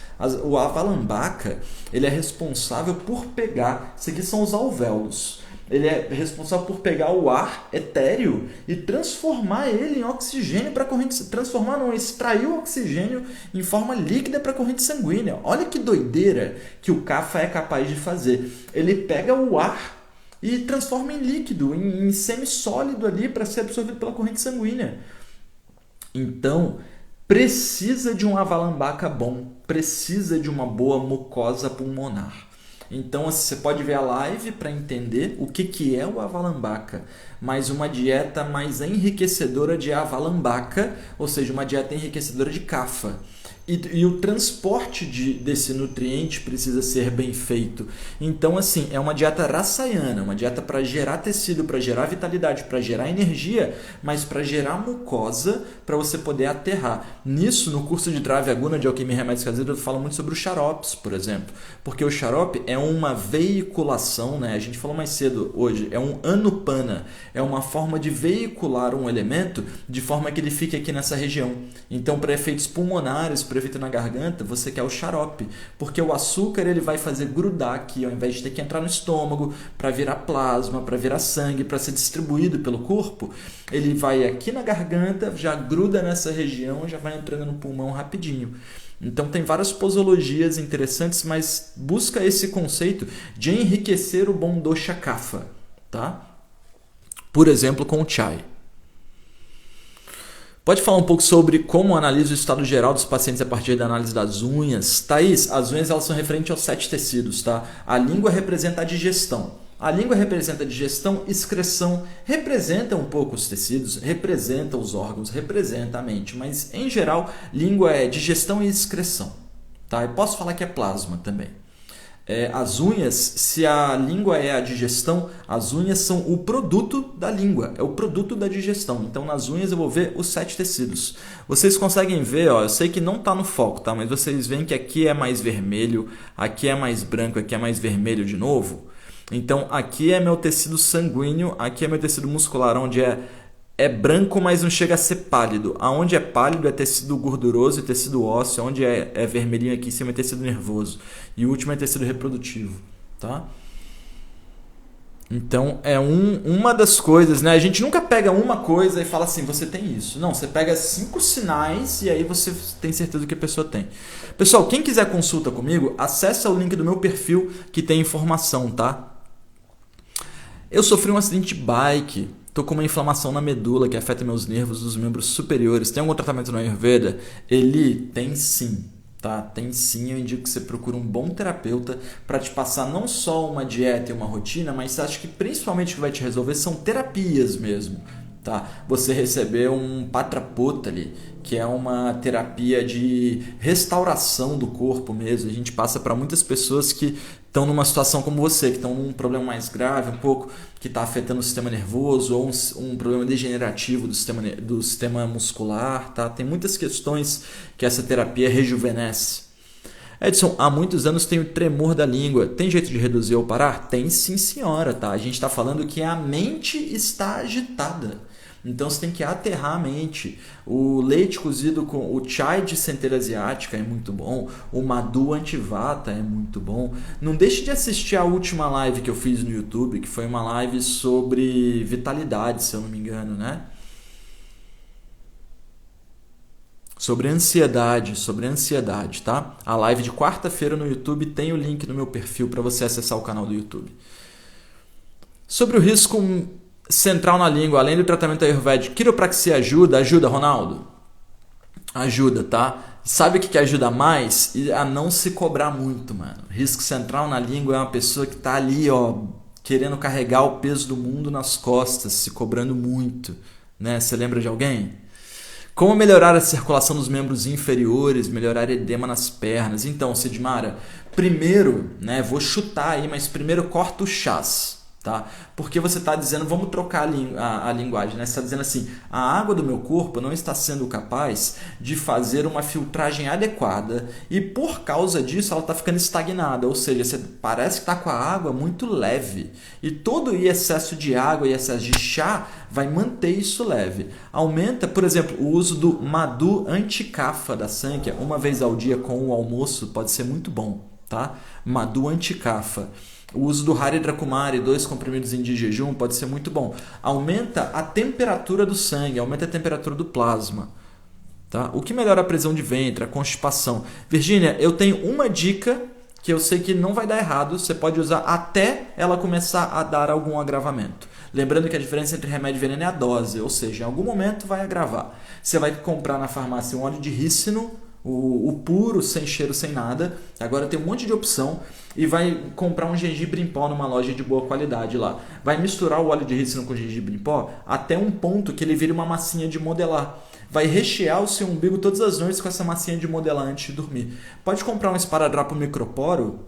O Avalambaka ele é responsável por pegar, isso aqui são os alvéolos. Ele é responsável por pegar o ar etéreo e transformar ele em oxigênio para a corrente... extrair o oxigênio em forma líquida para a corrente sanguínea. Olha que doideira que o kapha é capaz de fazer. Ele pega o ar e transforma em líquido, em semissólido ali para ser absorvido pela corrente sanguínea. Então, precisa de um avalambaca bom, precisa de uma boa mucosa pulmonar. Então, você pode ver a live para entender o que é o avalambaca, mas uma dieta mais enriquecedora de avalambaca, ou seja, uma dieta enriquecedora de cafa. E o transporte desse nutriente precisa ser bem feito. Então, assim, é uma dieta raçaiana, uma dieta para gerar tecido, para gerar vitalidade, para gerar energia, mas para gerar mucosa para você poder aterrar. Nisso, no curso de Drave Aguna de Alquimia e Remédios Caseiros, eu falo muito sobre os xaropes, por exemplo. Porque o xarope é uma veiculação, né? A gente falou mais cedo hoje, é um anupana, é uma forma de veicular um elemento de forma que ele fique aqui nessa região. Então, para efeitos pulmonares, para efeito na garganta, você quer o xarope, porque o açúcar ele vai fazer grudar aqui, ao invés de ter que entrar no estômago para virar plasma, para virar sangue, para ser distribuído pelo corpo, ele vai aqui na garganta, já gruda nessa região, já vai entrando no pulmão rapidinho. Então tem várias posologias interessantes, mas busca esse conceito de enriquecer o bom dosha kapha, tá? Por exemplo, com o chai. Pode falar um pouco sobre como analisa o estado geral dos pacientes a partir da análise das unhas? Thaís, as unhas elas são referentes aos 7 tecidos, tá? A língua representa a digestão. A língua representa a digestão, excreção, representa um pouco os tecidos, representa os órgãos, representa a mente, mas em geral, língua é digestão e excreção, tá? Eu posso falar que é plasma também. As unhas, se a língua é a digestão, as unhas são o produto da língua, é o produto da digestão. Então, nas unhas eu vou ver os 7 tecidos. Vocês conseguem ver, ó, eu sei que não está no foco, tá? Mas vocês veem que aqui é mais vermelho, aqui é mais branco, aqui é mais vermelho de novo. Então, aqui é meu tecido sanguíneo, aqui é meu tecido muscular, onde é branco, mas não chega a ser pálido. Aonde é pálido é tecido gorduroso e tecido ósseo. Onde é vermelhinho aqui em cima é tecido nervoso. E o último é tecido reprodutivo. Tá? Então, é uma das coisas, né? A gente nunca pega uma coisa e fala assim, você tem isso. Não, você pega 5 sinais e aí você tem certeza que a pessoa tem. Pessoal, quem quiser consulta comigo, acessa o link do meu perfil que tem informação, tá? Eu sofri um acidente de bike. Estou com uma inflamação na medula que afeta meus nervos dos membros superiores. Tem algum tratamento no Ayurveda? Eli, tem sim. Tá? Tem sim, eu indico que você procure um bom terapeuta para te passar não só uma dieta e uma rotina, mas acho que principalmente o que vai te resolver são terapias mesmo. Tá? Você receber um Patrapotali, que é uma terapia de restauração do corpo mesmo. A gente passa para muitas pessoas que estão numa situação como você, que estão num problema mais grave, um pouco, que está afetando o sistema nervoso ou um problema degenerativo do sistema muscular. Tá? Tem muitas questões que essa terapia rejuvenesce. Edson, há muitos anos tenho tremor da língua. Tem jeito de reduzir ou parar? Tem sim, senhora. Tá? A gente está falando que a mente está agitada. Então você tem que aterrar a mente. O leite cozido com o chai de centeira asiática é muito bom. O Madhu Antivata é muito bom. Não deixe de assistir a última live que eu fiz no YouTube, que foi uma live sobre vitalidade, se eu não me engano, né? Sobre ansiedade, tá? A live de quarta-feira no YouTube tem o link no meu perfil para você acessar o canal do YouTube. Sobre o risco central na língua, além do tratamento ayurvédico, quiropraxia ajuda? Ajuda, Ronaldo? Ajuda, tá? Sabe o que ajuda mais? A não se cobrar muito, mano. Risco central na língua é uma pessoa que tá ali, ó, querendo carregar o peso do mundo nas costas, se cobrando muito, né? Você lembra de alguém? Como melhorar a circulação dos membros inferiores, melhorar edema nas pernas? Então, Sidmara, primeiro, né, vou chutar aí, mas primeiro corta o chás. Tá? Porque você está dizendo, vamos trocar a linguagem, né? Você está dizendo assim, a água do meu corpo não está sendo capaz de fazer uma filtragem adequada e por causa disso ela está ficando estagnada, ou seja, você parece que está com a água muito leve e todo excesso de água e excesso de chá vai manter isso leve. Aumenta, por exemplo, o uso do Madhu Anti-Kapha da Sankhya, uma vez ao dia com o almoço pode ser muito bom, tá? Madhu Anti-Kapha. O uso do Haridra Kumari, 2 comprimidos em dia de jejum, pode ser muito bom. Aumenta a temperatura do sangue, aumenta a temperatura do plasma. Tá? O que melhora a prisão de ventre, a constipação. Virgínia, eu tenho uma dica que eu sei que não vai dar errado, você pode usar até ela começar a dar algum agravamento. Lembrando que a diferença entre remédio e veneno é a dose, ou seja, em algum momento vai agravar. Você vai comprar na farmácia um óleo de rícino, o puro, sem cheiro, sem nada. Agora tem um monte de opção. E vai comprar um gengibre em pó numa loja de boa qualidade lá. Vai misturar o óleo de rícino com o gengibre em pó até um ponto que ele vire uma massinha de modelar. Vai rechear o seu umbigo todas as noites com essa massinha de modelar antes de dormir. Pode comprar um esparadrapo microporo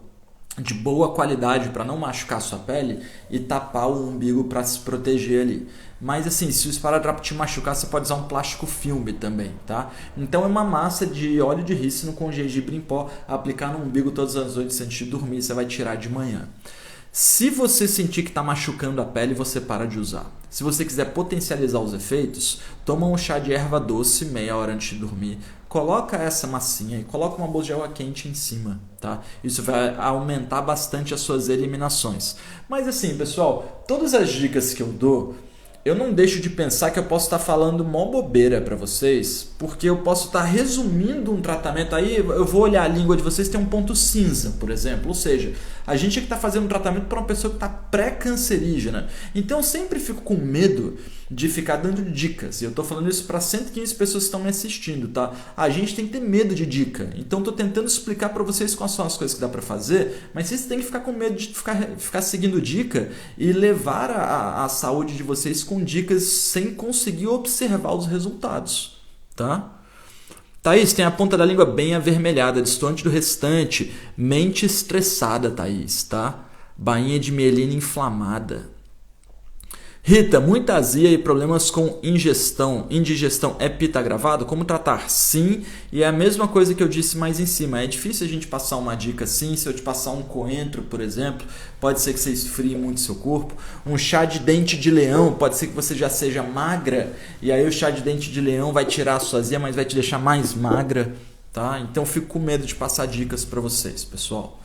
de boa qualidade para não machucar a sua pele e tapar o umbigo para se proteger ali. Mas assim, se o esparadrapo te machucar, você pode usar um plástico filme também, tá? Então é uma massa de óleo de rícino com gengibre em pó, aplicar no umbigo todas as noites antes de dormir, você vai tirar de manhã. Se você sentir que está machucando a pele, você para de usar. Se você quiser potencializar os efeitos, toma um chá de erva doce meia hora antes de dormir. Coloca essa massinha e coloca uma bolsa de água quente em cima, tá? Isso vai aumentar bastante as suas eliminações. Mas assim, pessoal, todas as dicas que eu dou, eu não deixo de pensar que eu posso estar falando mó bobeira para vocês, porque eu posso estar resumindo um tratamento. Aí eu vou olhar a língua de vocês, tem um ponto cinza, por exemplo. Ou seja, a gente é que está fazendo um tratamento para uma pessoa que está pré-cancerígena. Então eu sempre fico com medo de ficar dando dicas. E eu estou falando isso para 115 pessoas que estão me assistindo, tá? A gente tem que ter medo de dica. Então estou tentando explicar para vocês quais são as coisas que dá para fazer, mas vocês têm que ficar com medo de ficar seguindo dica e levar a saúde de vocês com dicas sem conseguir observar os resultados, tá? Thaís, tem a ponta da língua bem avermelhada, distante do restante, mente estressada, Thaís, tá? Bainha de mielina inflamada. Rita, muita azia e problemas com indigestão é pita agravado? Como tratar? Sim, e é a mesma coisa que eu disse mais em cima. É difícil a gente passar uma dica assim. Se eu te passar um coentro, por exemplo, pode ser que você esfrie muito seu corpo. Um chá de dente de leão, pode ser que você já seja magra, e aí o chá de dente de leão vai tirar a sua azia, mas vai te deixar mais magra, tá? Então fico com medo de passar dicas para vocês, pessoal.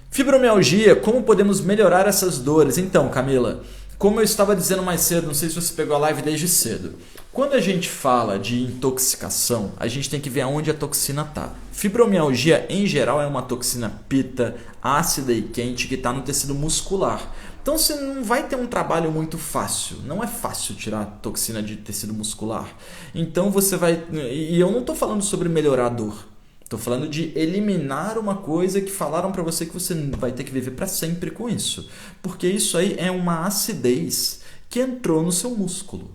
Fibromialgia, como podemos melhorar essas dores? Então, Camila, como eu estava dizendo mais cedo, não sei se você pegou a live desde cedo. Quando a gente fala de intoxicação, a gente tem que ver aonde a toxina está. Fibromialgia, em geral, é uma toxina pita, ácida e quente que está no tecido muscular. Então você não vai ter um trabalho muito fácil. Não é fácil tirar toxina de tecido muscular. Então você vai... E eu não estou falando sobre melhorar a dor. Estou falando de eliminar uma coisa que falaram para você que você vai ter que viver para sempre com isso. Porque isso aí é uma acidez que entrou no seu músculo.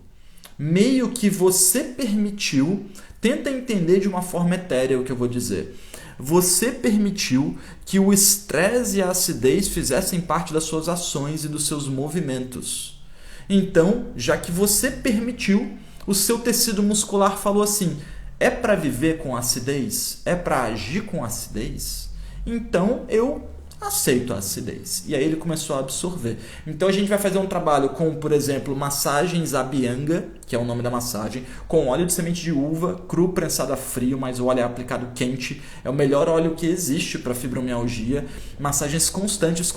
Meio que você permitiu, tenta entender de uma forma etérea o que eu vou dizer. Você permitiu que o estresse e a acidez fizessem parte das suas ações e dos seus movimentos. Então, já que você permitiu, o seu tecido muscular falou assim: é para viver com acidez? É para agir com acidez? Então eu aceito a acidez. E aí ele começou a absorver. Então a gente vai fazer um trabalho com, por exemplo, massagens Abhyanga, que é o nome da massagem, com óleo de semente de uva, cru prensado a frio, mas o óleo é aplicado quente. É o melhor óleo que existe para fibromialgia. Massagens constantes,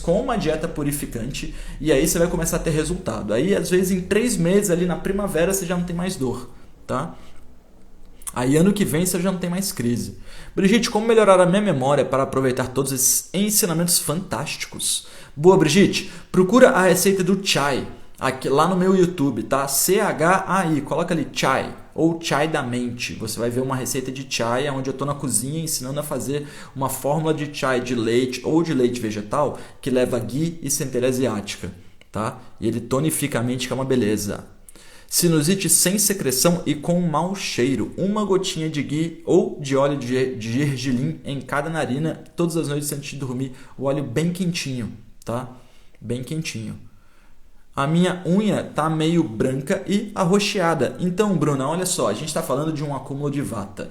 com uma dieta purificante. E aí você vai começar a ter resultado. Aí, às vezes, em 3 meses, ali na primavera, você já não tem mais dor, tá? Aí ano que vem você já não tem mais crise. Brigitte, como melhorar a minha memória para aproveitar todos esses ensinamentos fantásticos? Boa, Brigitte, procura a receita do chai aqui, lá no meu YouTube, tá? CHAI, coloca ali chai ou chai da mente. Você vai ver uma receita de chai onde eu estou na cozinha ensinando a fazer uma fórmula de chai de leite ou de leite vegetal que leva ghee e centelha asiática, tá? E ele tonifica a mente, que é uma beleza. Sinusite sem secreção e com mau cheiro. Uma gotinha de ghee ou de óleo de gergelim em cada narina todas as noites antes de dormir. O óleo bem quentinho, tá? Bem quentinho. A minha unha tá meio branca e arroxeada. Então, Bruna, olha só, a gente está falando de um acúmulo de vata.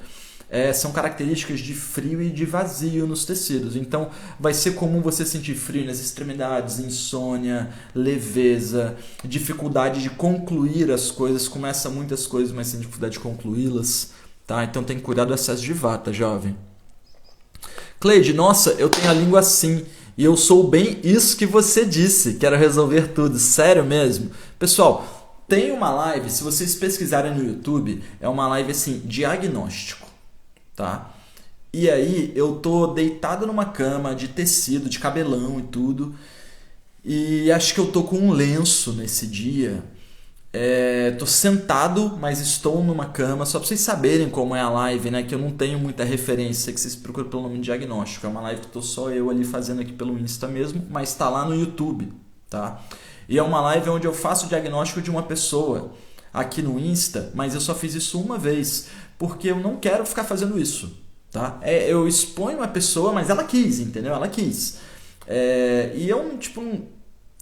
São características de frio e de vazio nos tecidos. Então, vai ser comum você sentir frio nas extremidades, insônia, leveza, dificuldade de concluir as coisas. Começa muitas coisas, mas tem dificuldade de concluí-las, tá? Então, tem que cuidar do excesso de vata, jovem. Cleide, nossa, eu tenho a língua assim e eu sou bem isso que você disse. Quero resolver tudo. Sério mesmo? Pessoal, tem uma live, se vocês pesquisarem no YouTube, é uma live assim, diagnóstico. Tá? E aí eu tô deitado numa cama de tecido, de cabelão e tudo. E acho que eu tô com um lenço nesse dia. Tô sentado, mas estou numa cama. Só pra vocês saberem como é a live, né? Que eu não tenho muita referência, que vocês procuram pelo nome de diagnóstico. É uma live que tô só eu ali fazendo aqui pelo Insta mesmo, mas tá lá no YouTube, tá? E é uma live onde eu faço o diagnóstico de uma pessoa aqui no Insta, mas eu só fiz isso uma vez, porque eu não quero ficar fazendo isso, tá? Eu exponho uma pessoa, mas ela quis, entendeu? Ela quis. E eu, tipo,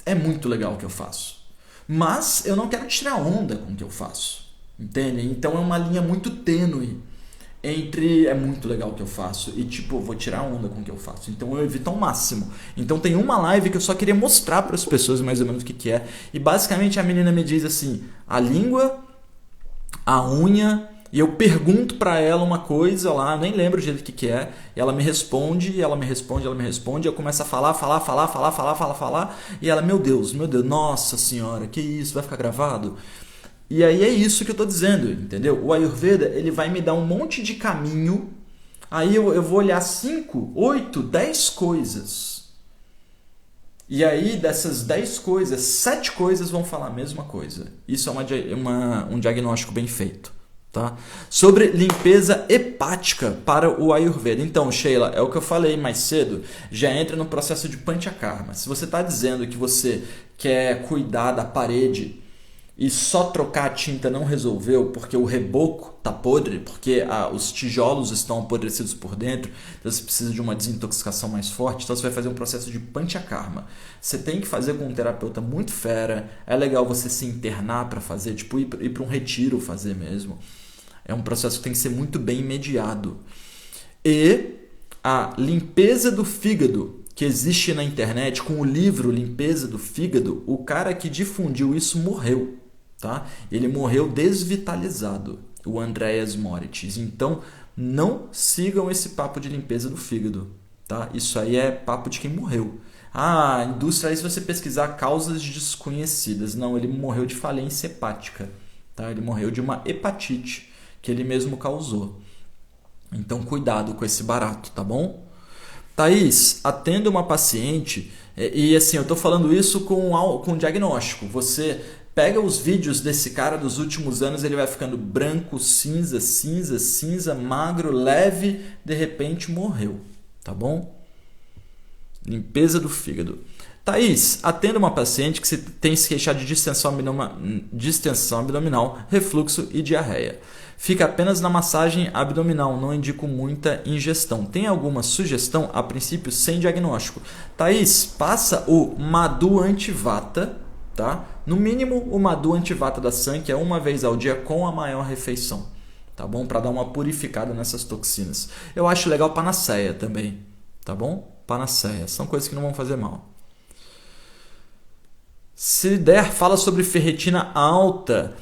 é muito legal o que eu faço. Mas eu não quero tirar onda com o que eu faço, entende? Então é uma linha muito tênue entre é muito legal o que eu faço e tipo, eu vou tirar onda com o que eu faço. Então eu evito ao máximo. Então tem uma live que eu só queria mostrar para as pessoas mais ou menos o que é. E basicamente a menina me diz assim, a língua, a unha, e eu pergunto pra ela uma coisa lá, nem lembro direito o que é, e ela me responde, e eu começo a falar, e ela, meu Deus, nossa senhora, que isso, vai ficar gravado? E aí é isso que eu tô dizendo, entendeu? O Ayurveda, ele vai me dar um monte de caminho, aí eu vou olhar 5, 8, 10 coisas. E aí, dessas 10 coisas, 7 coisas vão falar a mesma coisa. Isso é um diagnóstico bem feito. Tá? Sobre limpeza hepática para o Ayurveda. Então, Sheila, é o que eu falei mais cedo, já entra no processo de Panchakarma. Se você está dizendo que você quer cuidar da parede e só trocar a tinta não resolveu porque o reboco está podre, porque os tijolos estão apodrecidos por dentro, então você precisa de uma desintoxicação mais forte, então você vai fazer um processo de Panchakarma. Você tem que fazer com um terapeuta muito fera, é legal você se internar para fazer, tipo ir para um retiro fazer mesmo. É um processo que tem que ser muito bem mediado. E a limpeza do fígado, que existe na internet, com o livro Limpeza do Fígado, o cara que difundiu isso morreu. Tá? Ele morreu desvitalizado, o Andreas Moritz. Então, não sigam esse papo de limpeza do fígado. Tá? Isso aí é papo de quem morreu. A indústria, aí se você pesquisar causas desconhecidas. Não, ele morreu de falência hepática. Tá? Ele morreu de uma hepatite que ele mesmo causou. Então, cuidado com esse barato, tá bom? Thaís, atendo uma paciente, e assim, eu tô falando isso com diagnóstico. Você pega os vídeos desse cara dos últimos anos, ele vai ficando branco, cinza, cinza, cinza, magro, leve, de repente morreu, tá bom? Limpeza do fígado. Thaís, atenda uma paciente que tem se queixar de distensão abdominal, refluxo e diarreia. Fica apenas na massagem abdominal, não indico muita ingestão. Tem alguma sugestão? A princípio, sem diagnóstico. Thaís, passa o Madhu Antivata, tá? No mínimo, o Madhu Antivata da Sun, que é uma vez ao dia com a maior refeição, tá bom? Para dar uma purificada nessas toxinas. Eu acho legal Panaceia também, tá bom? Panaceia, são coisas que não vão fazer mal. Se der, fala sobre ferritina alta.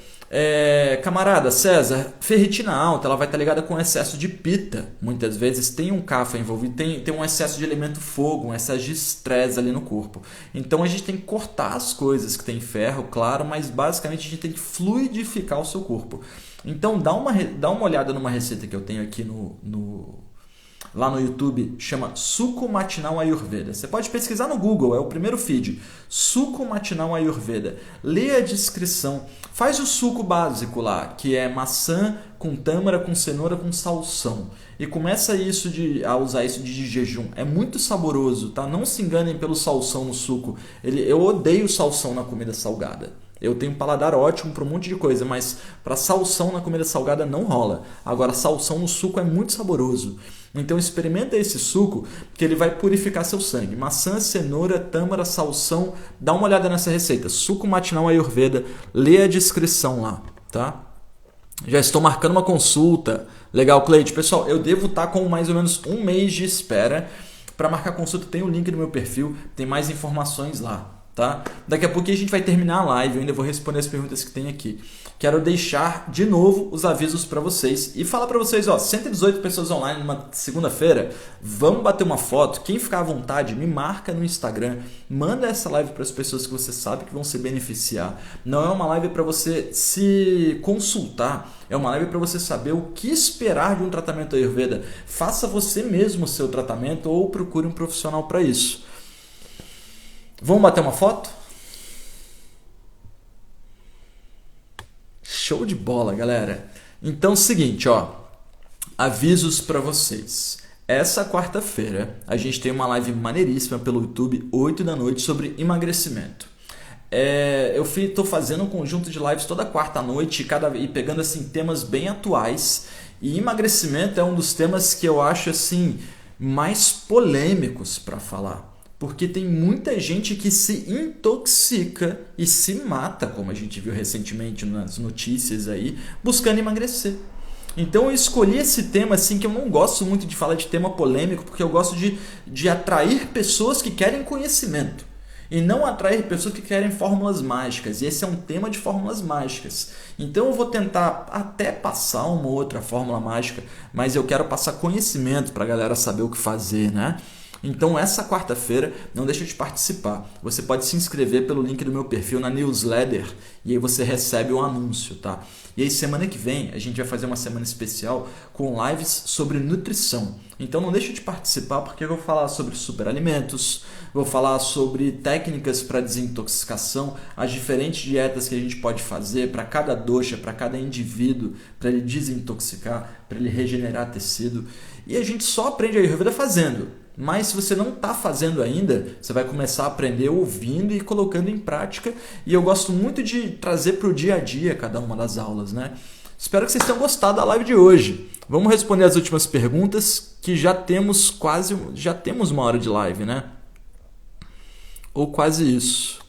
Camarada César, ferritina alta, ela vai estar ligada com excesso de pita. Muitas vezes tem um kapha envolvido, tem um excesso de elemento fogo, um excesso de estresse ali no corpo. Então a gente tem que cortar as coisas que tem ferro, claro, mas basicamente a gente tem que fluidificar o seu corpo. Então dá uma olhada numa receita que eu tenho aqui lá no YouTube, chama Suco Matinal Ayurveda. Você pode pesquisar no Google, é o primeiro feed. Suco Matinal Ayurveda. Lê a descrição. Faz o suco básico lá, que é maçã com tâmara, com cenoura, com salsão. E começa a usar isso de jejum. É muito saboroso, tá? Não se enganem pelo salsão no suco. Eu odeio salsão na comida salgada. Eu tenho um paladar ótimo para um monte de coisa, mas para salsão na comida salgada não rola. Agora, salsão no suco é muito saboroso. Então experimenta esse suco que ele vai purificar seu sangue. Maçã, cenoura, tâmara, salsão. Dá uma olhada nessa receita. Suco Matinal Ayurveda. Lê a descrição lá, tá? Já estou marcando uma consulta. Legal, Cleide. Pessoal, eu devo estar com mais ou menos um mês de espera. Para marcar consulta tem o link no meu perfil. Tem mais informações lá. tá? Daqui a pouco a gente vai terminar a live, eu ainda vou responder as perguntas que tem aqui. Quero deixar de novo os avisos para vocês e falar para vocês, ó, 118 pessoas online numa segunda-feira, vamos bater uma foto, quem ficar à vontade, me marca no Instagram, manda essa live para as pessoas que você sabe que vão se beneficiar. Não é uma live para você se consultar, é uma live para você saber o que esperar de um tratamento Ayurveda. Faça você mesmo o seu tratamento ou procure um profissional para isso. Vamos bater uma foto? Show de bola, galera. Então, seguinte, ó, avisos para vocês. Essa quarta-feira a gente tem uma live maneiríssima pelo YouTube, 8 da noite, sobre emagrecimento. Eu estou fazendo um conjunto de lives toda quarta noite e pegando assim temas bem atuais. E emagrecimento é um dos temas que eu acho assim mais polêmicos para falar. Porque tem muita gente que se intoxica e se mata, como a gente viu recentemente nas notícias aí, buscando emagrecer. Então eu escolhi esse tema assim, que eu não gosto muito de falar de tema polêmico, porque eu gosto de atrair pessoas que querem conhecimento e não atrair pessoas que querem fórmulas mágicas. E esse é um tema de fórmulas mágicas. Então eu vou tentar até passar uma ou outra fórmula mágica, mas eu quero passar conhecimento para a galera saber o que fazer, né? Então essa quarta-feira não deixa de participar. Você pode se inscrever pelo link do meu perfil na newsletter e aí você recebe o anúncio, tá? E aí semana que vem a gente vai fazer uma semana especial com lives sobre nutrição. Então não deixa de participar porque eu vou falar sobre superalimentos, vou falar sobre técnicas para desintoxicação, as diferentes dietas que a gente pode fazer para cada dosha, para cada indivíduo, para ele desintoxicar, para ele regenerar tecido. E a gente só aprende a Ayurveda fazendo. Mas se você não está fazendo ainda, você vai começar a aprender ouvindo e colocando em prática. E eu gosto muito de trazer para o dia a dia cada uma das aulas, né? Espero que vocês tenham gostado da live de hoje. Vamos responder as últimas perguntas, que já temos uma hora de live, né? Ou quase isso.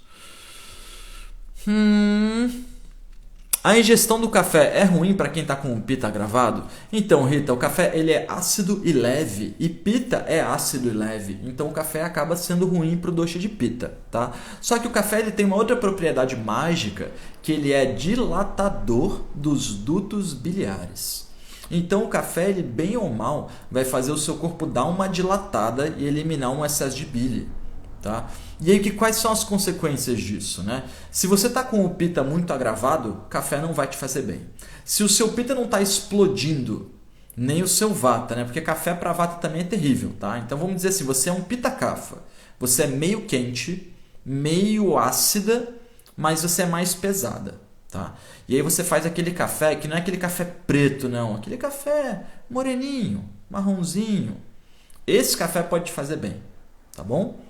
A ingestão do café é ruim para quem está com o Pitta agravado? Então, Rita, o café ele é ácido e leve e Pitta é ácido e leve. Então, o café acaba sendo ruim para o dosha de Pitta, tá? Só que o café ele tem uma outra propriedade mágica, que ele é dilatador dos dutos biliares. Então, o café, ele, bem ou mal, vai fazer o seu corpo dar uma dilatada e eliminar um excesso de bile. Tá? E aí, quais são as consequências disso, né? Se você está com o Pitta muito agravado, café não vai te fazer bem. Se o seu Pitta não está explodindo, nem o seu Vata, né? Porque café para Vata também é terrível, tá? Então vamos dizer assim, você é um Pitta Kapha, você é meio quente, meio ácida, mas você é mais pesada, tá? E aí você faz aquele café que não é aquele café preto, não, aquele café moreninho, marronzinho. Esse café pode te fazer bem, tá bom?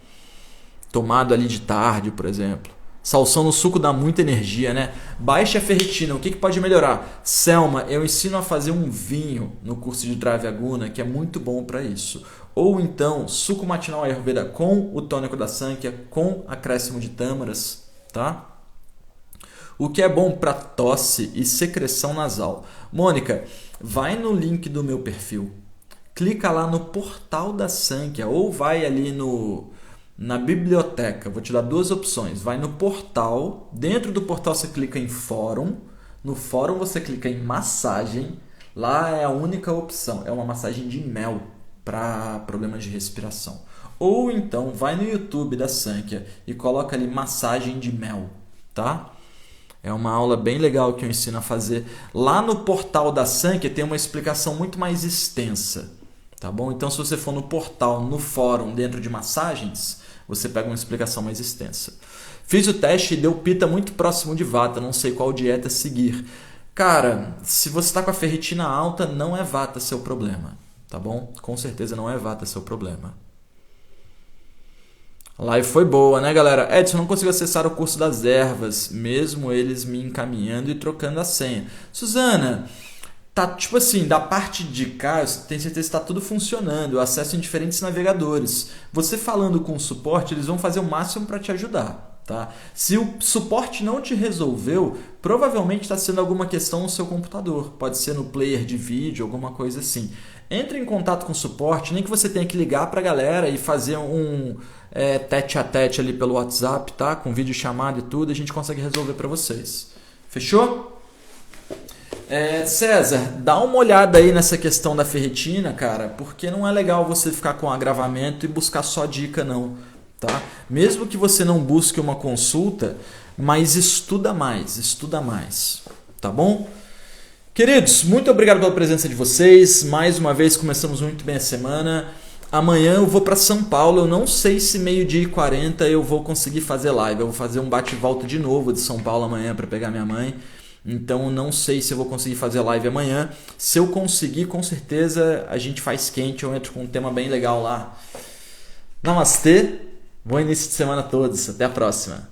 Tomado ali de tarde, por exemplo. Salsão no suco dá muita energia, né? Baixa a ferritina. O que pode melhorar? Selma, eu ensino a fazer um vinho no curso de Dravyaguna, que é muito bom para isso. Ou então, suco matinal Ayurveda com o tônico da Sankhya, com acréscimo de tâmaras, tá? O que é bom para tosse e secreção nasal? Mônica, vai no link do meu perfil. Clica lá no portal da Sankhya ou vai ali na biblioteca. Vou te dar duas opções. Vai no portal. Dentro do portal você clica em fórum. No fórum você clica em massagem. Lá é a única opção. É uma massagem de mel para problemas de respiração. Ou então vai no YouTube da Sankhya e coloca ali massagem de mel, tá? É uma aula bem legal que eu ensino a fazer. Lá no portal da Sankhya tem uma explicação muito mais extensa, tá bom? Então se você for no portal, no fórum, dentro de massagens, você pega uma explicação mais extensa. Fiz o teste e deu Pitta muito próximo de Vata, não sei qual dieta seguir. Cara, se você está com a ferritina alta, não é Vata seu problema, tá bom? Com certeza não é Vata seu problema. A live foi boa, né, galera? Edson, não consigo acessar o curso das ervas, mesmo eles me encaminhando e trocando a senha. Suzana, tá tipo assim, da parte de cá, eu tenho certeza que está tudo funcionando, eu acesso em diferentes navegadores. Você falando com o suporte, eles vão fazer o máximo para te ajudar, tá? Se o suporte não te resolveu, provavelmente está sendo alguma questão no seu computador. Pode ser no player de vídeo, alguma coisa assim. entre em contato com o suporte, nem que você tenha que ligar para a galera e fazer um tete a tete ali pelo WhatsApp, tá? Com vídeo chamado e tudo, a gente consegue resolver para vocês. Fechou? César, dá uma olhada aí nessa questão da ferritina, cara, porque não é legal você ficar com agravamento e buscar só dica, não. Tá? Mesmo que você não busque uma consulta, mas estuda mais, tá bom? Queridos, muito obrigado pela presença de vocês. Mais uma vez começamos muito bem a semana. Amanhã eu vou para São Paulo. Eu não sei se 12h40 eu vou conseguir fazer live. Eu vou fazer um bate e volta de novo de São Paulo amanhã para pegar minha mãe. Então não sei se eu vou conseguir fazer live amanhã. Se eu conseguir, com certeza a gente faz quente. Eu entro com um tema bem legal lá. Namastê. Bom início de semana a todos. Até a próxima.